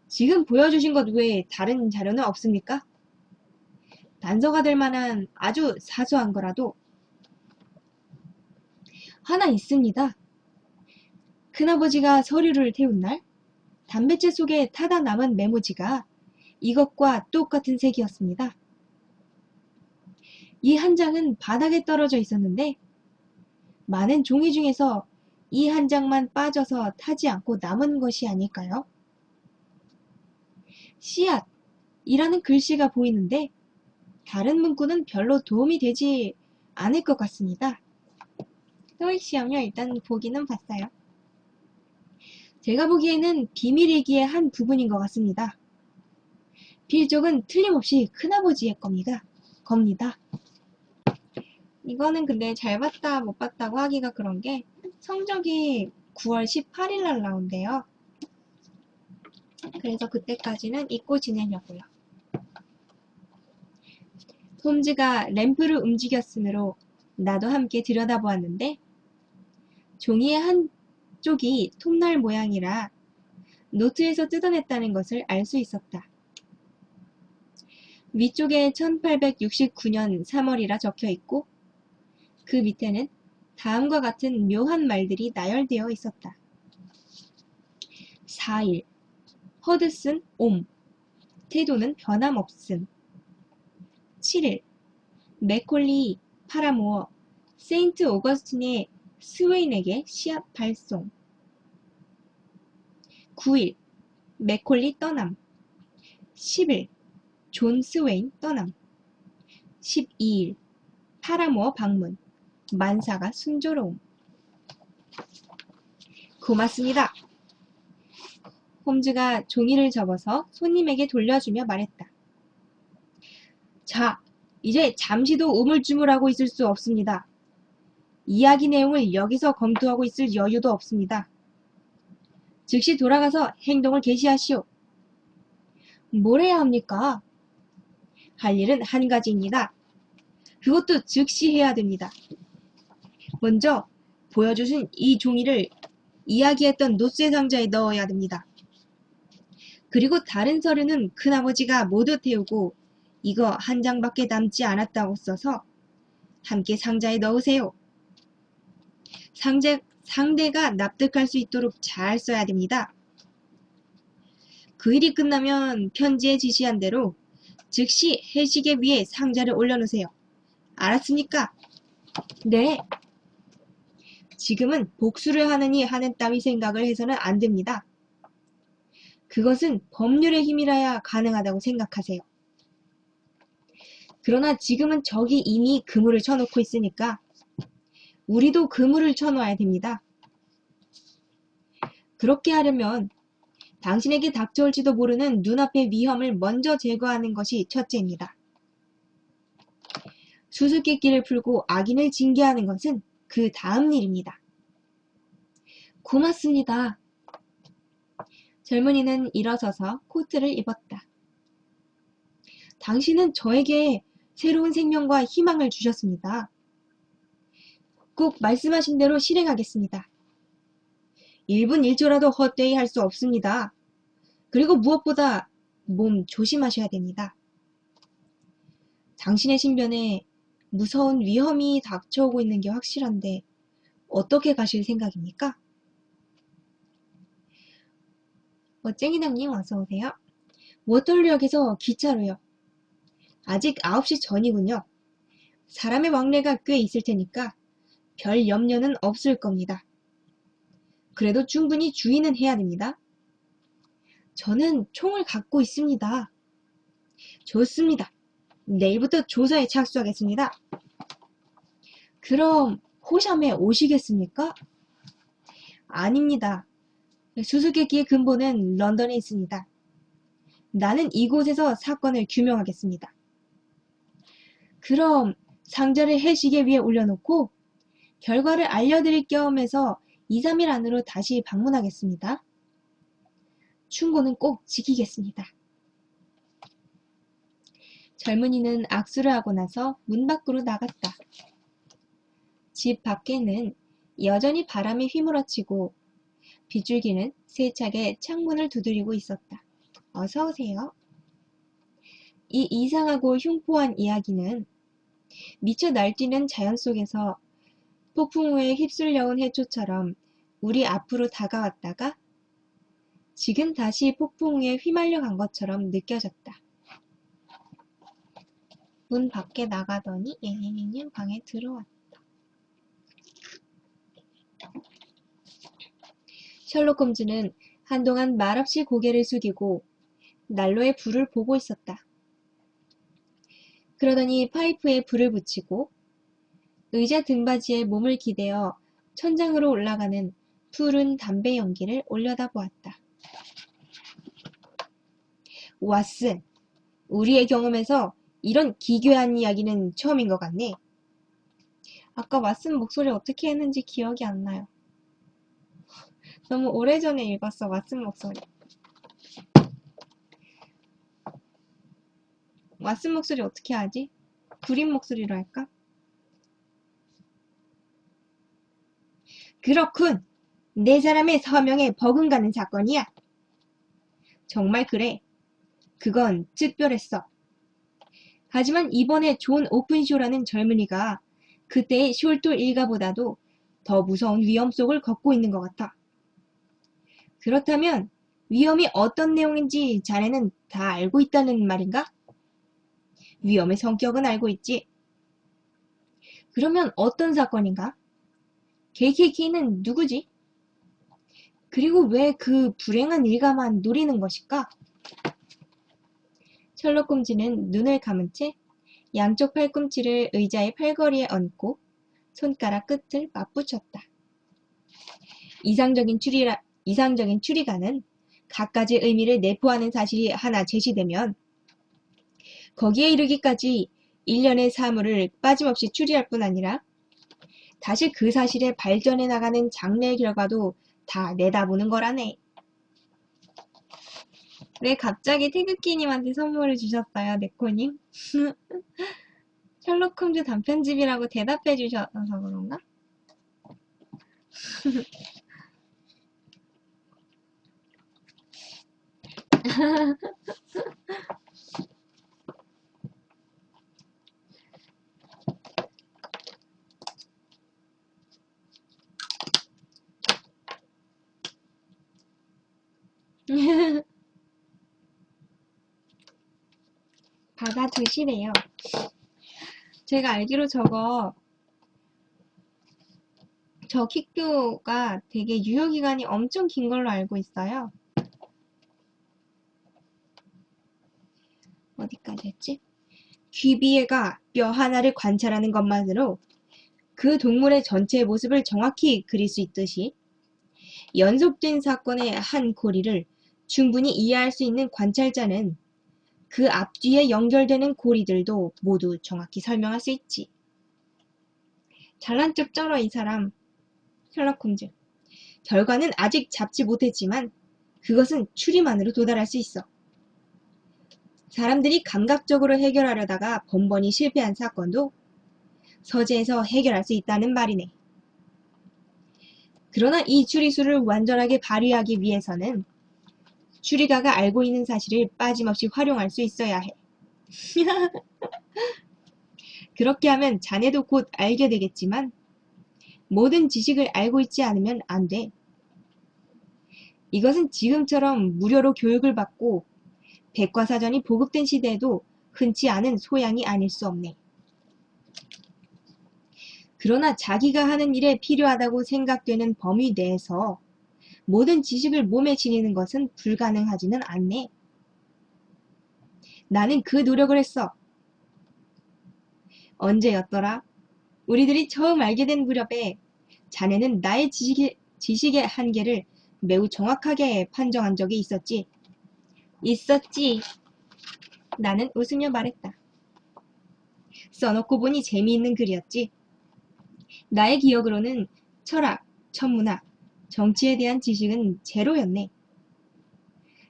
지금 보여주신 것 외에 다른 자료는 없습니까? 단서가 될 만한 아주 사소한 거라도 하나 있습니다. 큰아버지가 서류를 태운 날 담뱃재 속에 타다 남은 메모지가 이것과 똑같은 색이었습니다. 이 한 장은 바닥에 떨어져 있었는데 많은 종이 중에서 이 한 장만 빠져서 타지 않고 남은 것이 아닐까요? 씨앗이라는 글씨가 보이는데 다른 문구는 별로 도움이 되지 않을 것 같습니다. 토익 시험요 일단 보기는 봤어요. 제가 보기에는 비밀일기의 한 부분인 것 같습니다. 필적은 틀림없이 큰아버지의 겁니다. 이거는 근데 잘 봤다 못 봤다고 하기가 그런 게 성적이 9월 18일 날 나온대요. 그래서 그때까지는 잊고 지내려고요. 홈즈가 램프를 움직였으므로 나도 함께 들여다보았는데 종이의 한쪽이 톱날 모양이라 노트에서 뜯어냈다는 것을 알 수 있었다. 위쪽에 1869년 3월이라 적혀있고 그 밑에는 다음과 같은 묘한 말들이 나열되어 있었다. 4일 허드슨 옴 태도는 변함없음. 7일 맥콜리 파라모어 세인트 오거스틴의 스웨인에게 씨앗 발송. 9일 맥콜리 떠남. 10일 존 스웨인 떠남. 12일 파라모어 방문. 만사가 순조로움. 고맙습니다. 홈즈가 종이를 접어서 손님에게 돌려주며 말했다. 자, 이제 잠시도 우물쭈물하고 있을 수 없습니다. 이야기 내용을 여기서 검토하고 있을 여유도 없습니다. 즉시 돌아가서 행동을 개시하시오. 뭘 해야 합니까? 할 일은 한 가지입니다. 그것도 즉시 해야 됩니다. 먼저 보여주신 이 종이를 이야기했던 노쇠 상자에 넣어야 됩니다. 그리고 다른 서류는 큰아버지가 모두 태우고 이거 한 장밖에 남지 않았다고 써서 함께 상자에 넣으세요. 상대가 납득할 수 있도록 잘 써야 됩니다. 그 일이 끝나면 편지에 지시한 대로 즉시 해시계 위에 상자를 올려놓으세요. 알았습니까? 네. 지금은 복수를 하느니 하는 따위 생각을 해서는 안 됩니다. 그것은 법률의 힘이라야 가능하다고 생각하세요. 그러나 지금은 적이 이미 그물을 쳐놓고 있으니까 우리도 그물을 쳐놓아야 됩니다. 그렇게 하려면 당신에게 닥쳐올지도 모르는 눈앞의 위험을 먼저 제거하는 것이 첫째입니다. 수수께끼를 풀고 악인을 징계하는 것은 그 다음 일입니다. 고맙습니다. 젊은이는 일어서서 코트를 입었다. 당신은 저에게 새로운 생명과 희망을 주셨습니다. 꼭 말씀하신 대로 실행하겠습니다. 1분 1초라도 헛되이 할 수 없습니다. 그리고 무엇보다 몸 조심하셔야 됩니다. 당신의 신변에 무서운 위험이 닥쳐오고 있는 게 확실한데 어떻게 가실 생각입니까? 쨍이남님 어서오세요. 워털루역에서 기차로요. 아직 9시 전이군요. 사람의 왕래가 꽤 있을 테니까 별 염려는 없을 겁니다. 그래도 충분히 주의는 해야 됩니다. 저는 총을 갖고 있습니다. 좋습니다. 내일부터 조사에 착수하겠습니다. 그럼 호샴에 오시겠습니까? 아닙니다. 수수께끼의 근본은 런던에 있습니다. 나는 이곳에서 사건을 규명하겠습니다. 그럼 상자를 해시계 위에 올려놓고 결과를 알려드릴 겸 해서 2, 3일 안으로 다시 방문하겠습니다. 충고는 꼭 지키겠습니다. 젊은이는 악수를 하고 나서 문 밖으로 나갔다. 집 밖에는 여전히 바람이 휘몰아치고 빗줄기는 세차게 창문을 두드리고 있었다. 어서오세요. 이 이상하고 흉포한 이야기는 미쳐 날뛰는 자연 속에서 폭풍 후에 휩쓸려온 해초처럼 우리 앞으로 다가왔다가 지금 다시 폭풍우에 휘말려 간 것처럼 느껴졌다. 문 밖에 나가더니 앵앵이는 방에 들어왔다. 셜록 홈즈는 한동안 말없이 고개를 숙이고 난로에 불을 보고 있었다. 그러더니 파이프에 불을 붙이고 의자 등받이에 몸을 기대어 천장으로 올라가는 푸른 담배 연기를 올려다보았다. 왓슨, 우리의 경험에서 이런 기괴한 이야기는 처음인 것 같네. 아까 왓슨 목소리 어떻게 했는지 기억이 안 나요. 너무 오래전에 읽었어, 왓슨 목소리. 왓슨 목소리 어떻게 하지? 구린 목소리로 할까? 그렇군. 네 사람의 서명에 버금가는 사건이야. 정말 그래. 그건 특별했어. 하지만 이번에 존 오픈쇼라는 젊은이가 그때의 숄토 일가보다도 더 무서운 위험 속을 걷고 있는 것 같아. 그렇다면 위험이 어떤 내용인지 자네는 다 알고 있다는 말인가? 위험의 성격은 알고 있지. 그러면 어떤 사건인가? KKK는 누구지? 그리고 왜 그 불행한 일가만 노리는 것일까? 셜록 홈즈는 눈을 감은 채 양쪽 팔꿈치를 의자의 팔걸이에 얹고 손가락 끝을 맞붙였다. 이상적인 추리가는 갖가지 의미를 내포하는 사실이 하나 제시되면 거기에 이르기까지 일련의 사물을 빠짐없이 추리할 뿐 아니라 다시 그 사실에 발전해 나가는 장래의 결과도 다 내다보는 거라네. 왜 갑자기 태극기님한테 선물을 주셨어요, 네코님? 셜록 홈즈 단편집이라고 대답해 주셔서 그런가? 받아두시래요. 제가 알기로 저 킥교가 되게 유효기간이 엄청 긴 걸로 알고 있어요. 어디까지 했지? 귀비애가 뼈 하나를 관찰하는 것만으로 그 동물의 전체 모습을 정확히 그릴 수 있듯이 연속된 사건의 한 고리를 충분히 이해할 수 있는 관찰자는 그 앞뒤에 연결되는 고리들도 모두 정확히 설명할 수 있지. 잘난 척 쩔어 이 사람. 셜록 홈즈. 결과는 아직 잡지 못했지만 그것은 추리만으로 도달할 수 있어. 사람들이 감각적으로 해결하려다가 번번이 실패한 사건도 서재에서 해결할 수 있다는 말이네. 그러나 이 추리술을 완전하게 발휘하기 위해서는 추리가가 알고 있는 사실을 빠짐없이 활용할 수 있어야 해. 그렇게 하면 자네도 곧 알게 되겠지만 모든 지식을 알고 있지 않으면 안 돼. 이것은 지금처럼 무료로 교육을 받고 백과사전이 보급된 시대에도 흔치 않은 소양이 아닐 수 없네. 그러나 자기가 하는 일에 필요하다고 생각되는 범위 내에서 모든 지식을 몸에 지니는 것은 불가능하지는 않네. 나는 그 노력을 했어. 언제였더라? 우리들이 처음 알게 된 무렵에 자네는 나의 지식의 한계를 매우 정확하게 판정한 적이 있었지. 있었지. 나는 웃으며 말했다. 써놓고 보니 재미있는 글이었지. 나의 기억으로는 철학, 천문학, 정치에 대한 지식은 제로였네.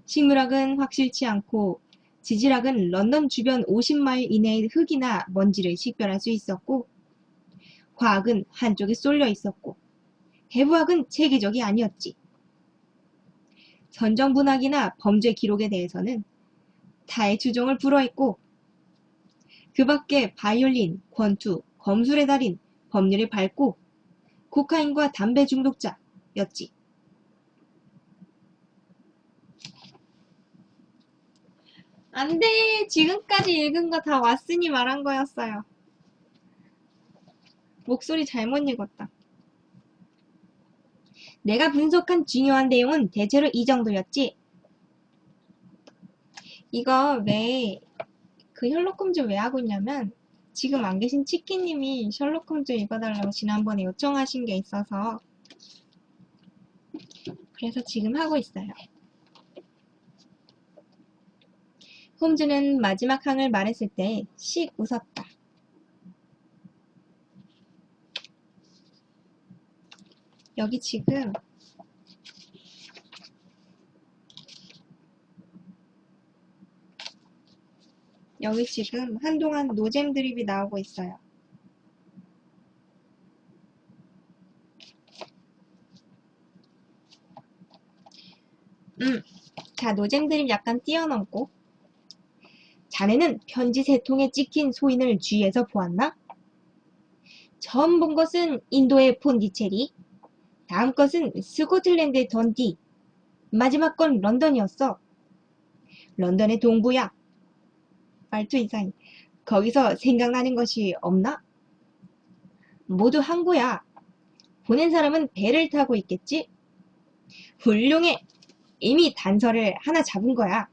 식물학은 확실치 않고 지질학은 런던 주변 50마일 이내의 흙이나 먼지를 식별할 수 있었고 화학은 한쪽에 쏠려 있었고 해부학은 체계적이 아니었지. 선정분학이나 범죄 기록에 대해서는 타의 추종을 불허했고 그 밖에 바이올린, 권투, 검술의 달인, 법률을 밟고 코카인과 담배 중독자, 였지. 안 돼! 지금까지 읽은 거 다 왓슨이 말한 거였어요. 목소리 잘못 읽었다. 내가 분석한 중요한 내용은 대체로 이 정도였지. 이거 왜, 그 셜록 홈즈 왜 하고 있냐면, 지금 안 계신 치키님이 셜록 홈즈 읽어달라고 지난번에 요청하신 게 있어서, 그래서 지금 하고 있어요. 홈즈는 마지막 항을 말했을 때 씩 웃었다. 여기 지금 한동안 노잼 드립이 나오고 있어요. 자, 노잼 드립 약간 뛰어넘고. 자네는 편지 세 통에 찍힌 소인을 주위에서 보았나? 처음 본 것은 인도의 폰디체리, 다음 것은 스코틀랜드의 던디, 마지막 건 런던이었어. 런던의 동부야. 말투 이상해. 거기서 생각나는 것이 없나? 모두 항구야. 보낸 사람은 배를 타고 있겠지? 훌륭해. 이미 단서를 하나 잡은 거야.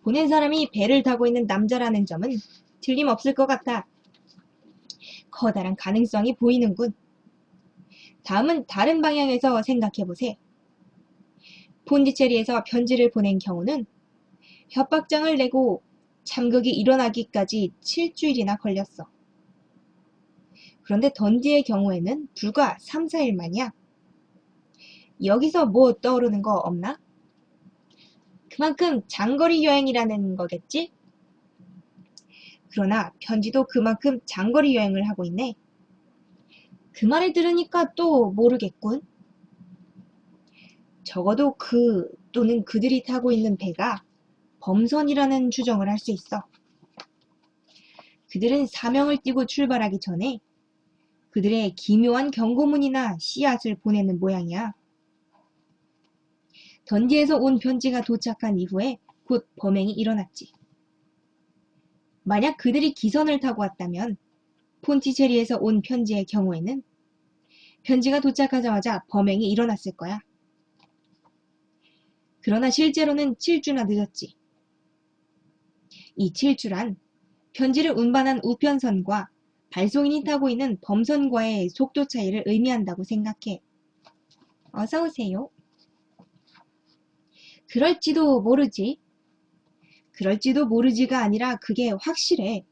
보낸 사람이 배를 타고 있는 남자라는 점은 틀림없을 것 같아. 커다란 가능성이 보이는군. 다음은 다른 방향에서 생각해보세. 폰디체리에서 편지를 보낸 경우는 협박장을 내고 참극이 일어나기까지 7주일이나 걸렸어. 그런데 던디의 경우에는 불과 3, 4일 만이야. 여기서 뭐 떠오르는 거 없나? 그만큼 장거리 여행이라는 거겠지? 그러나 편지도 그만큼 장거리 여행을 하고 있네. 그 말을 들으니까 또 모르겠군. 적어도 또는 그들이 타고 있는 배가 범선이라는 추정을 할 수 있어. 그들은 사명을 띠고 출발하기 전에 그들의 기묘한 경고문이나 씨앗을 보내는 모양이야. 던디에서 온 편지가 도착한 이후에 곧 범행이 일어났지. 만약 그들이 기선을 타고 왔다면 폰티체리에서 온 편지의 경우에는 편지가 도착하자마자 범행이 일어났을 거야. 그러나 실제로는 7주나 늦었지. 이 7주란 편지를 운반한 우편선과 발송인이 타고 있는 범선과의 속도 차이를 의미한다고 생각해. 어서 오세요. 그럴지도 모르지. 그럴지도 모르지가 아니라 그게 확실해.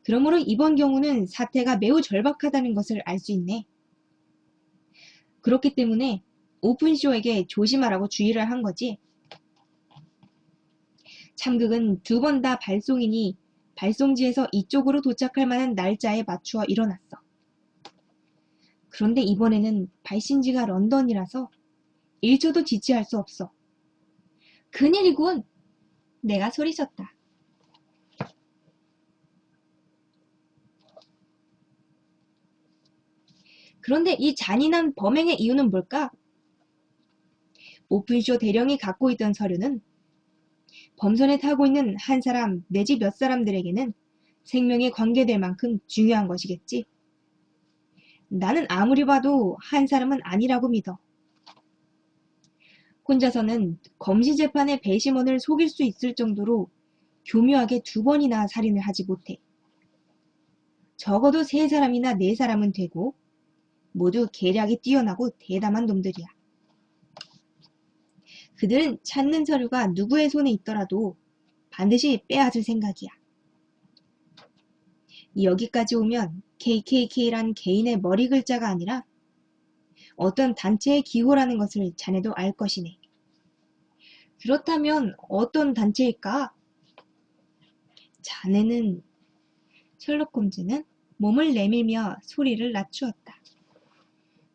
그러므로 이번 경우는 사태가 매우 절박하다는 것을 알 수 있네. 그렇기 때문에 오픈쇼에게 조심하라고 주의를 한 거지. 참극은 두 번 다 발송인이 발송지에서 이쪽으로 도착할 만한 날짜에 맞추어 일어났어. 그런데 이번에는 발신지가 런던이라서 1초도 지체할 수 없어. 큰일이군! 내가 소리쳤다. 그런데 이 잔인한 범행의 이유는 뭘까? 오픈쇼 대령이 갖고 있던 서류는 범선에 타고 있는 한 사람 내지 몇 사람들에게는 생명에 관계될 만큼 중요한 것이겠지. 나는 아무리 봐도 한 사람은 아니라고 믿어. 혼자서는 검시재판의 배심원을 속일 수 있을 정도로 교묘하게 2번이나 살인을 하지 못해. 적어도 3사람이나 4사람은 되고 모두 계략이 뛰어나고 대담한 놈들이야. 그들은 찾는 서류가 누구의 손에 있더라도 반드시 빼앗을 생각이야. 여기까지 오면 KKK란 개인의 머리 글자가 아니라 어떤 단체의 기호라는 것을 자네도 알 것이네. 그렇다면 어떤 단체일까? 자네는 셜록 홈즈는 몸을 내밀며 소리를 낮추었다.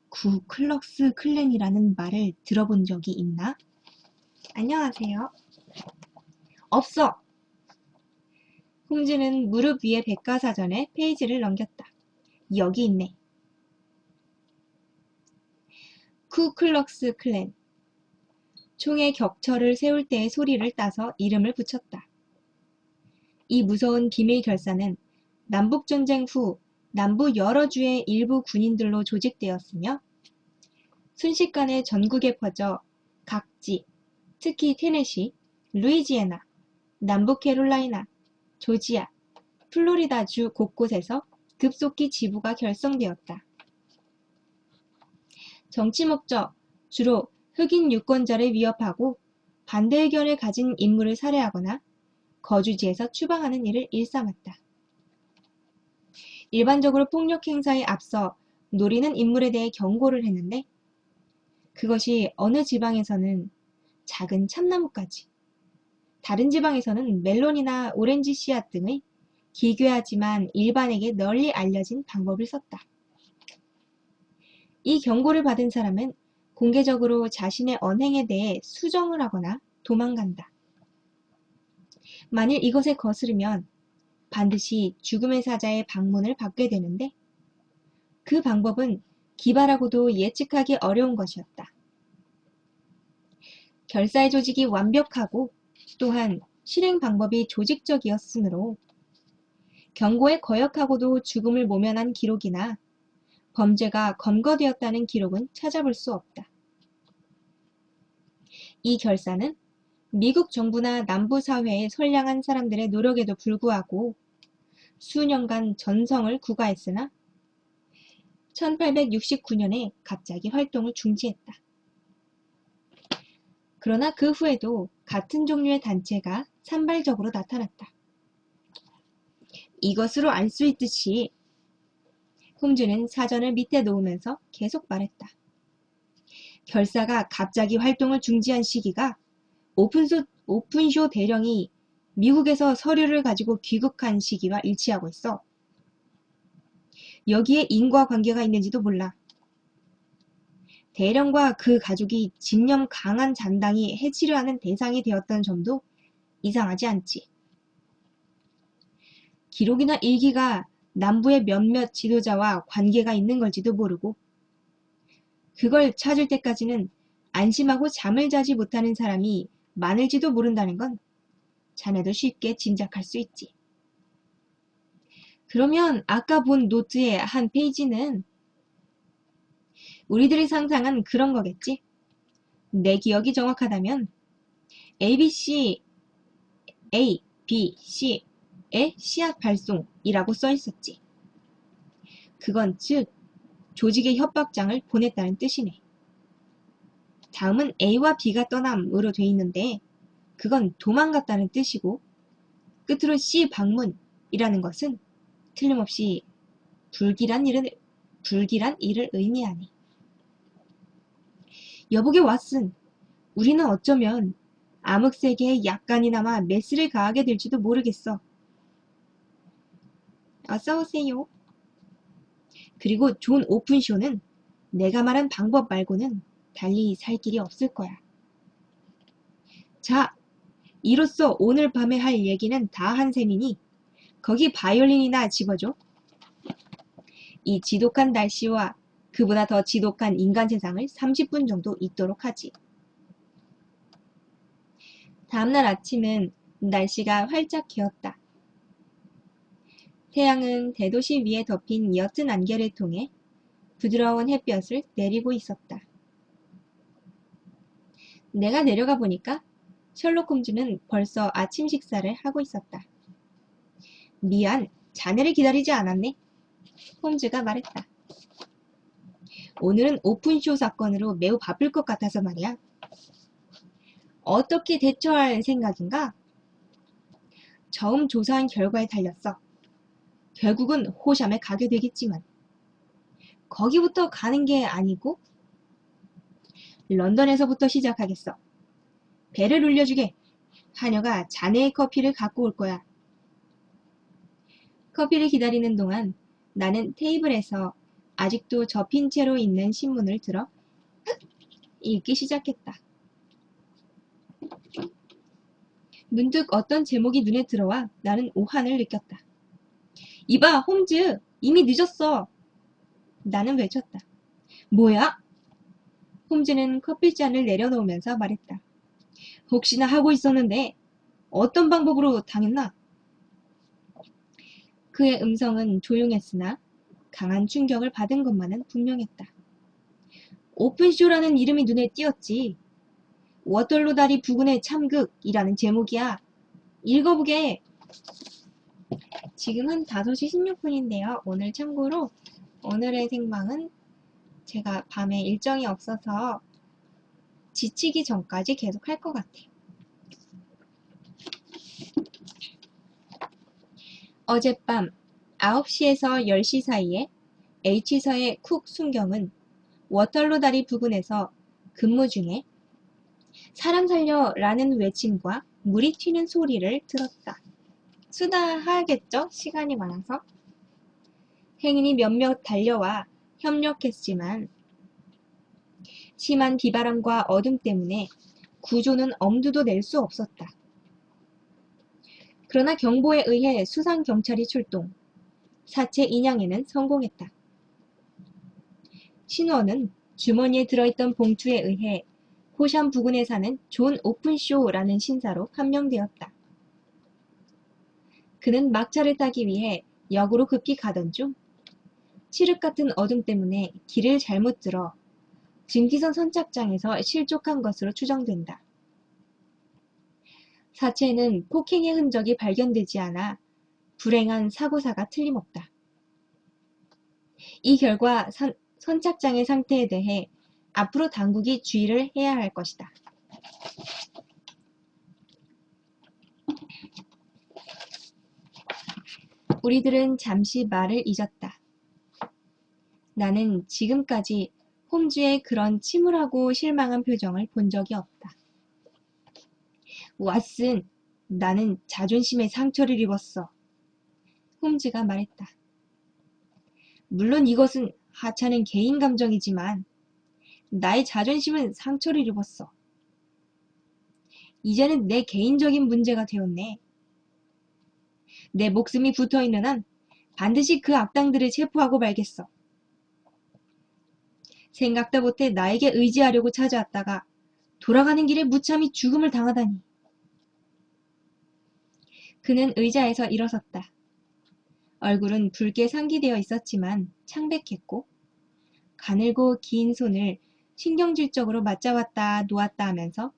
구클럭스 클랜이라는 말을 들어본 적이 있나? 안녕하세요. 없어. 홈즈는 무릎 위에 백과사전에 페이지를 넘겼다. 여기 있네. 쿠클럭스 클랜. 총의 격처를 세울 때의 소리를 따서 이름을 붙였다. 이 무서운 비밀 결사는 남북전쟁 후 남부 여러 주의 일부 군인들로 조직되었으며 순식간에 전국에 퍼져 각지, 특히 테네시, 루이지애나, 남북캐롤라이나, 조지아, 플로리다주 곳곳에서 급속히 지부가 결성되었다. 정치 목적, 주로 흑인 유권자를 위협하고 반대 의견을 가진 인물을 살해하거나 거주지에서 추방하는 일을 일삼았다. 일반적으로 폭력 행사에 앞서 노리는 인물에 대해 경고를 했는데 그것이 어느 지방에서는 작은 참나무까지, 다른 지방에서는 멜론이나 오렌지 씨앗 등의 기괴하지만 일반에게 널리 알려진 방법을 썼다. 이 경고를 받은 사람은 공개적으로 자신의 언행에 대해 수정을 하거나 도망간다. 만일 이것에 거스르면 반드시 죽음의 사자의 방문을 받게 되는데 그 방법은 기발하고도 예측하기 어려운 것이었다. 결사의 조직이 완벽하고 또한 실행 방법이 조직적이었으므로 경고에 거역하고도 죽음을 모면한 기록이나 범죄가 검거되었다는 기록은 찾아볼 수 없다. 이 결사는 미국 정부나 남부 사회의 선량한 사람들의 노력에도 불구하고 수년간 전성을 구가했으나 1869년에 갑자기 활동을 중지했다. 그러나 그 후에도 같은 종류의 단체가 산발적으로 나타났다. 이것으로 알 수 있듯이 홈즈는 사전을 밑에 놓으면서 계속 말했다. 결사가 갑자기 활동을 중지한 시기가 오픈쇼 대령이 미국에서 서류를 가지고 귀국한 시기와 일치하고 있어. 여기에 인과관계가 있는지도 몰라. 대령과 그 가족이 집념 강한 잔당이 해치려 하는 대상이 되었던 점도 이상하지 않지. 기록이나 일기가 남부의 몇몇 지도자와 관계가 있는 걸지도 모르고 그걸 찾을 때까지는 안심하고 잠을 자지 못하는 사람이 많을지도 모른다는 건 자네도 쉽게 짐작할 수 있지. 그러면 아까 본 노트의 한 페이지는 우리들이 상상한 그런 거겠지? 내 기억이 정확하다면 ABC, A, B, C의 씨앗 발송이라고 써 있었지. 그건 즉 조직의 협박장을 보냈다는 뜻이네. 다음은 A와 B가 떠남으로 돼 있는데 그건 도망갔다는 뜻이고 끝으로 C 방문이라는 것은 틀림없이 불길한 일을 의미하니. 여보게 왓슨, 우리는 어쩌면 암흑세계에 약간이나마 메스를 가하게 될지도 모르겠어. 어서오세요. 그리고 존 오픈쇼는 내가 말한 방법 말고는 달리 살 길이 없을 거야. 자, 이로써 오늘 밤에 할 얘기는 다 한 셈이니 거기 바이올린이나 집어줘. 이 지독한 날씨와 그보다 더 지독한 인간 세상을 30분 정도 있도록 하지. 다음날 아침은 날씨가 활짝 개었다. 태양은 대도시 위에 덮인 옅은 안개를 통해 부드러운 햇볕을 내리고 있었다. 내가 내려가 보니까 셜록 홈즈는 벌써 아침 식사를 하고 있었다. 미안, 자네를 기다리지 않았네. 홈즈가 말했다. 오늘은 오픈쇼 사건으로 매우 바쁠 것 같아서 말이야. 어떻게 대처할 생각인가? 처음 조사한 결과에 달렸어. 결국은 호샴에 가게 되겠지만 거기부터 가는 게 아니고 런던에서부터 시작하겠어. 배를 울려주게. 하녀가 자네의 커피를 갖고 올 거야. 커피를 기다리는 동안 나는 테이블에서 아직도 접힌 채로 있는 신문을 들어 읽기 시작했다. 문득 어떤 제목이 눈에 들어와 나는 오한을 느꼈다. 이봐, 홈즈! 이미 늦었어! 나는 외쳤다. 뭐야? 홈즈는 커피잔을 내려놓으면서 말했다. 혹시나 하고 있었는데 어떤 방법으로 당했나? 그의 음성은 조용했으나 강한 충격을 받은 것만은 분명했다. 오픈쇼라는 이름이 눈에 띄었지. 워털로 다리 부근의 참극이라는 제목이야. 읽어보게. 지금은 5시 16분인데요. 오늘 참고로 오늘의 생방은 제가 밤에 일정이 없어서 지치기 전까지 계속 할 것 같아요. 어젯밤 9시에서 10시 사이에 H서의 쿡 순경은 워털로 다리 부근에서 근무 중에 사람 살려 라는 외침과 물이 튀는 소리를 들었다. 수다하겠죠? 시간이 많아서. 행인이 몇몇 달려와 협력했지만 심한 비바람과 어둠 때문에 구조는 엄두도 낼 수 없었다. 그러나 경보에 의해 수상경찰이 출동, 사체 인양에는 성공했다. 신원은 주머니에 들어있던 봉투에 의해 호샴 부근에 사는 존 오픈쇼라는 신사로 판명되었다. 그는 막차를 타기 위해 역으로 급히 가던 중 칠흑 같은 어둠 때문에 길을 잘못 들어 증기선 선착장에서 실족한 것으로 추정된다. 사체에는 폭행의 흔적이 발견되지 않아 불행한 사고사가 틀림없다. 이 결과 선착장의 상태에 대해 앞으로 당국이 주의를 해야 할 것이다. 우리들은 잠시 말을 잊었다. 나는 지금까지 홈즈의 그런 침울하고 실망한 표정을 본 적이 없다. 왓슨, 나는 자존심에 상처를 입었어. 홈즈가 말했다. 물론 이것은 하찮은 개인 감정이지만 나의 자존심은 상처를 입었어. 이제는 내 개인적인 문제가 되었네. 내 목숨이 붙어있는 한 반드시 그 악당들을 체포하고 말겠어. 생각도 못해 나에게 의지하려고 찾아왔다가 돌아가는 길에 무참히 죽음을 당하다니. 그는 의자에서 일어섰다. 얼굴은 붉게 상기되어 있었지만 창백했고 가늘고 긴 손을 신경질적으로 맞잡았다 놓았다 하면서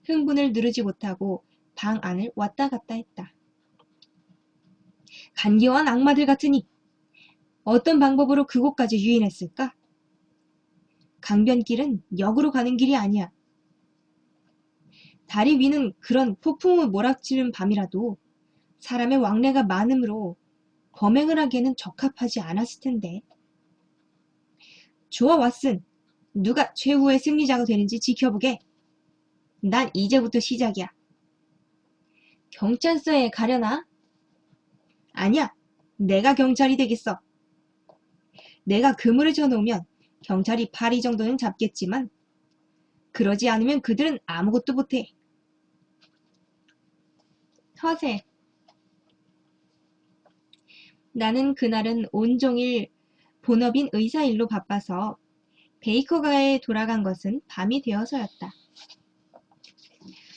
흥분을 누르지 못하고 방 안을 왔다 갔다 했다. 간교한 악마들 같으니 어떤 방법으로 그곳까지 유인했을까? 강변길은 역으로 가는 길이 아니야. 다리 위는 그런 폭풍우 몰아치는 밤이라도 사람의 왕래가 많으므로 범행을 하기에는 적합하지 않았을 텐데. 좋아, 왓슨. 누가 최후의 승리자가 되는지 지켜보게. 난 이제부터 시작이야. 경찰서에 가려나? 아니야. 내가 경찰이 되겠어. 내가 그물을 쳐놓으면 경찰이 파리 정도는 잡겠지만 그러지 않으면 그들은 아무것도 못해. 허세. 나는 그날은 온종일 본업인 의사 일로 바빠서 베이커가에 돌아간 것은 밤이 되어서였다.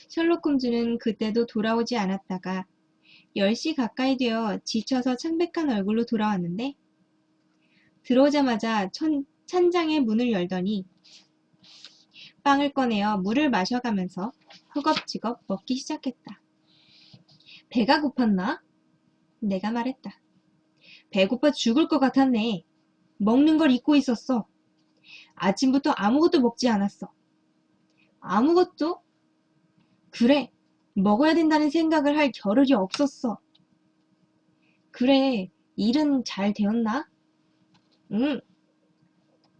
셜록 홈즈는 그때도 돌아오지 않았다가 10시 가까이 되어 지쳐서 창백한 얼굴로 돌아왔는데 들어오자마자 찬장의 문을 열더니 빵을 꺼내어 물을 마셔가면서 허겁지겁 먹기 시작했다. 배가 고팠나? 내가 말했다. 배고파 죽을 것 같았네. 먹는 걸 잊고 있었어. 아침부터 아무것도 먹지 않았어. 아무것도? 그래, 먹어야 된다는 생각을 할 겨를이 없었어. 그래, 일은 잘 되었나? 응,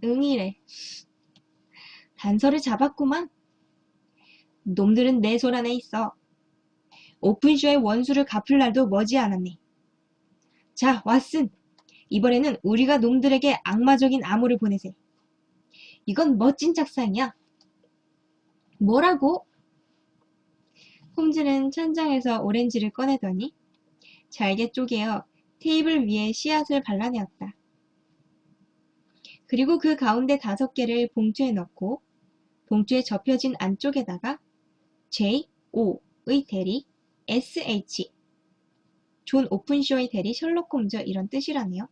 응이래. 단서를 잡았구만. 놈들은 내 손 안에 있어. 오픈쇼의 원수를 갚을 날도 머지않았네. 자, 왓슨. 이번에는 우리가 놈들에게 악마적인 암호를 보내세. 이건 멋진 작상이야. 뭐라고? 홈즈는 천장에서 오렌지를 꺼내더니 잘게 쪼개어 테이블 위에 씨앗을 발라내었다. 그리고 그 가운데 5개를 봉투에 넣고 봉투에 접혀진 안쪽에다가 J.O.의 대리, S.H. 존 오픈쇼의 대리 셜록 홈즈 이런 뜻이라네요.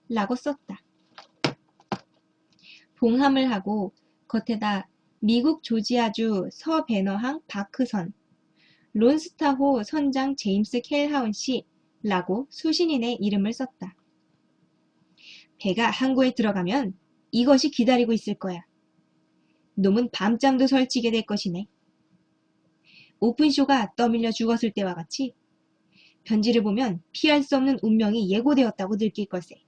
라고 썼다. 봉함을 하고 겉에다 미국 조지아주 서배너항 바크선, 론스타호 선장 제임스 켈하운 씨 라고 수신인의 이름을 썼다. 배가 항구에 들어가면 이것이 기다리고 있을 거야. 놈은 밤잠도 설치게 될 것이네. 오픈쇼가 떠밀려 죽었을 때와 같이 편지를 보면 피할 수 없는 운명이 예고되었다고 느낄 걸세.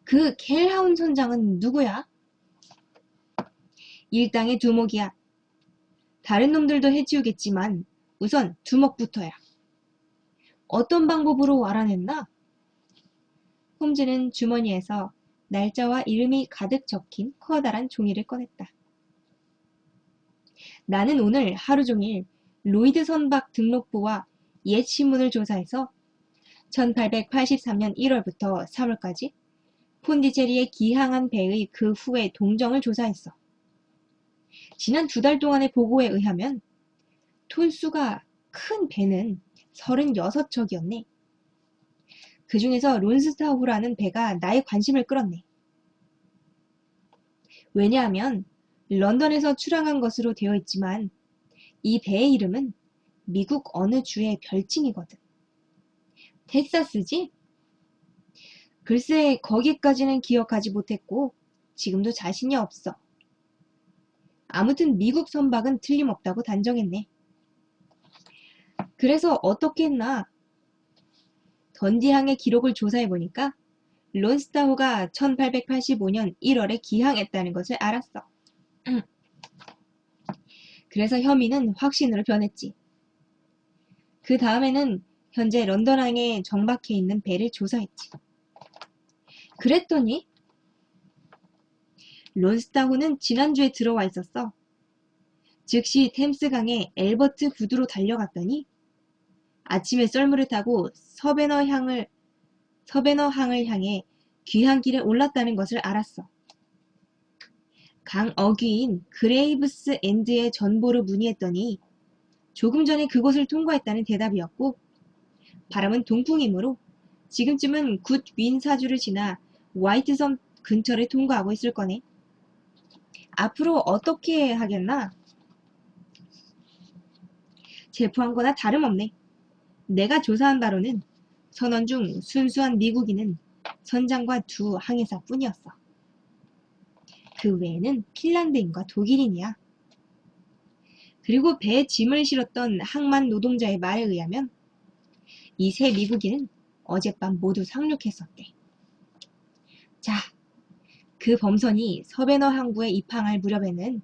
그 켈하운 선장은 누구야? 일당의 두목이야. 다른 놈들도 해치우겠지만 우선 두목부터야. 어떤 방법으로 알아냈나? 홈즈는 주머니에서 날짜와 이름이 가득 적힌 커다란 종이를 꺼냈다. 나는 오늘 하루 종일 로이드 선박 등록부와 옛 신문을 조사해서 1883년 1월부터 3월까지 폰디체리에 기항한 배의 그 후의 동정을 조사했어. 지난 2달 동안의 보고에 의하면 톤수가 큰 배는 36척이었네. 그 중에서 론스타우라는 배가 나의 관심을 끌었네. 왜냐하면 런던에서 출항한 것으로 되어 있지만 이 배의 이름은 미국 어느 주의 별칭이거든. 텍사스지? 글쎄 거기까지는 기억하지 못했고 지금도 자신이 없어. 아무튼 미국 선박은 틀림없다고 단정했네. 그래서 어떻게 했나? 던디항의 기록을 조사해보니까 론스타호가 1885년 1월에 기항했다는 것을 알았어. 그래서 혐의는 확신으로 변했지. 그 다음에는 현재 런던항에 정박해 있는 배를 조사했지. 그랬더니 론스타호는 지난주에 들어와 있었어. 즉시 템스강에 엘버트 부두로 달려갔더니 아침에 썰물을 타고 서베너항을 향해 귀향길에 올랐다는 것을 알았어. 강 어귀인 그레이브스 엔드의 전보로 문의했더니 조금 전에 그곳을 통과했다는 대답이었고 바람은 동풍이므로 지금쯤은 굿 윈사주를 지나 화이트섬 근처를 통과하고 있을 거네. 앞으로 어떻게 하겠나? 체포한 거나 다름없네. 내가 조사한 바로는 선원 중 순수한 미국인은 선장과 2 항해사뿐이었어. 그 외에는 핀란드인과 독일인이야. 그리고 배에 짐을 실었던 항만 노동자의 말에 의하면 이 3 미국인은 어젯밤 모두 상륙했었대. 자, 그 범선이 서베너 항구에 입항할 무렵에는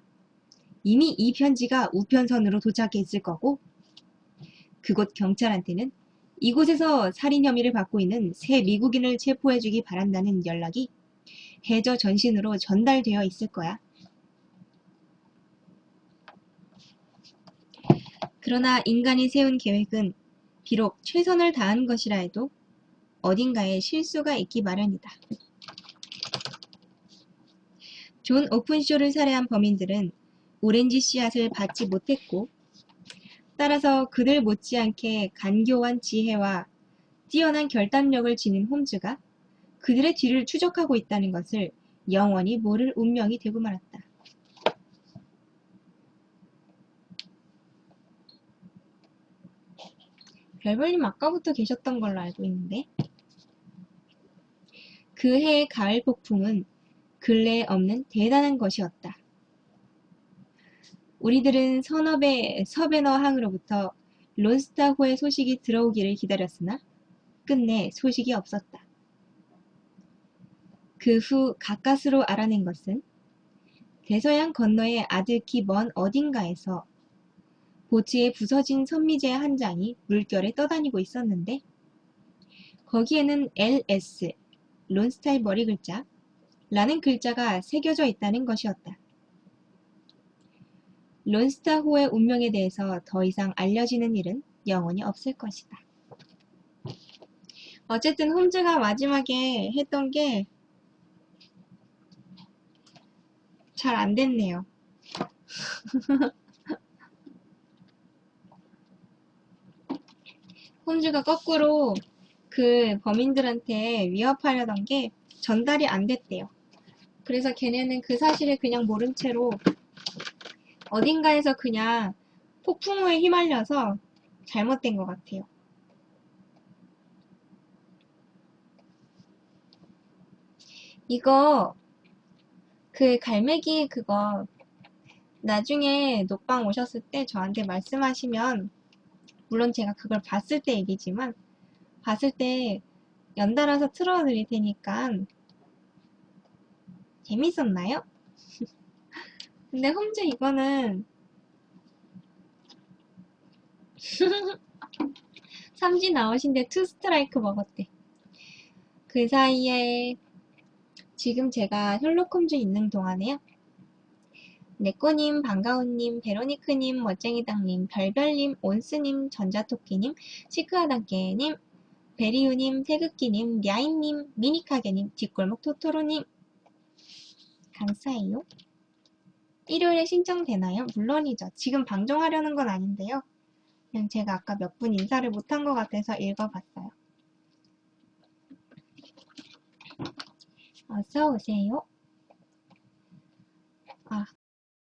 이미 이 편지가 우편선으로 도착해 있을 거고 그곳 경찰한테는 이곳에서 살인 혐의를 받고 있는 3 미국인을 체포해주기 바란다는 연락이 해저 전신으로 전달되어 있을 거야. 그러나 인간이 세운 계획은 비록 최선을 다한 것이라 해도 어딘가에 실수가 있기 마련이다. 존 오픈쇼를 살해한 범인들은 오렌지 씨앗을 받지 못했고 따라서 그들 못지않게 간교한 지혜와 뛰어난 결단력을 지닌 홈즈가 그들의 뒤를 추적하고 있다는 것을 영원히 모를 운명이 되고 말았다. 별벌님 아까부터 계셨던 걸로 알고 있는데 그 해의 가을 폭풍은 근래에 없는 대단한 것이었다. 우리들은 선업의 서베너 항으로부터 론스타호의 소식이 들어오기를 기다렸으나 끝내 소식이 없었다. 그 후 가까스로 알아낸 것은 대서양 건너의 아득히 먼 어딘가에서 보트에 부서진 선미제 한 장이 물결에 떠다니고 있었는데 거기에는 LS, 론스타의 머리 글자, 라는 글자가 새겨져 있다는 것이었다. 론스타호의 운명에 대해서 더 이상 알려지는 일은 영원히 없을 것이다. 어쨌든 홈즈가 마지막에 했던 게 잘 안 됐네요. 홈즈가 거꾸로 그 범인들한테 위협하려던 게 전달이 안 됐대요. 그래서 걔네는 그 사실을 그냥 모른 채로 어딘가에서 그냥 폭풍우에 휘말려서 잘못된 것 같아요. 이거 그 갈매기 그거 나중에 녹방 오셨을 때 저한테 말씀하시면, 물론 제가 그걸 봤을 때 얘기지만 봤을 때 연달아서 틀어드릴 테니까. 재밌었나요? 근데 홈즈 이거는 삼진 아웃인데 투 스트라이크 먹었대. 그 사이에 지금 제가 셜록 홈즈 있는 동안에요, 네꼬님, 반가운님, 베로니크님, 멋쟁이당님, 별별님, 온스님, 전자토끼님, 시크하단께님, 베리우님, 태극기님, 냐인님, 미니카게님, 뒷골목 토토로님. 감사해요. 일요일에 신청되나요? 물론이죠. 지금 방송하려는 건 아닌데요. 그냥 제가 아까 몇 분 인사를 못한 것 같아서 읽어봤어요. 어서 오세요.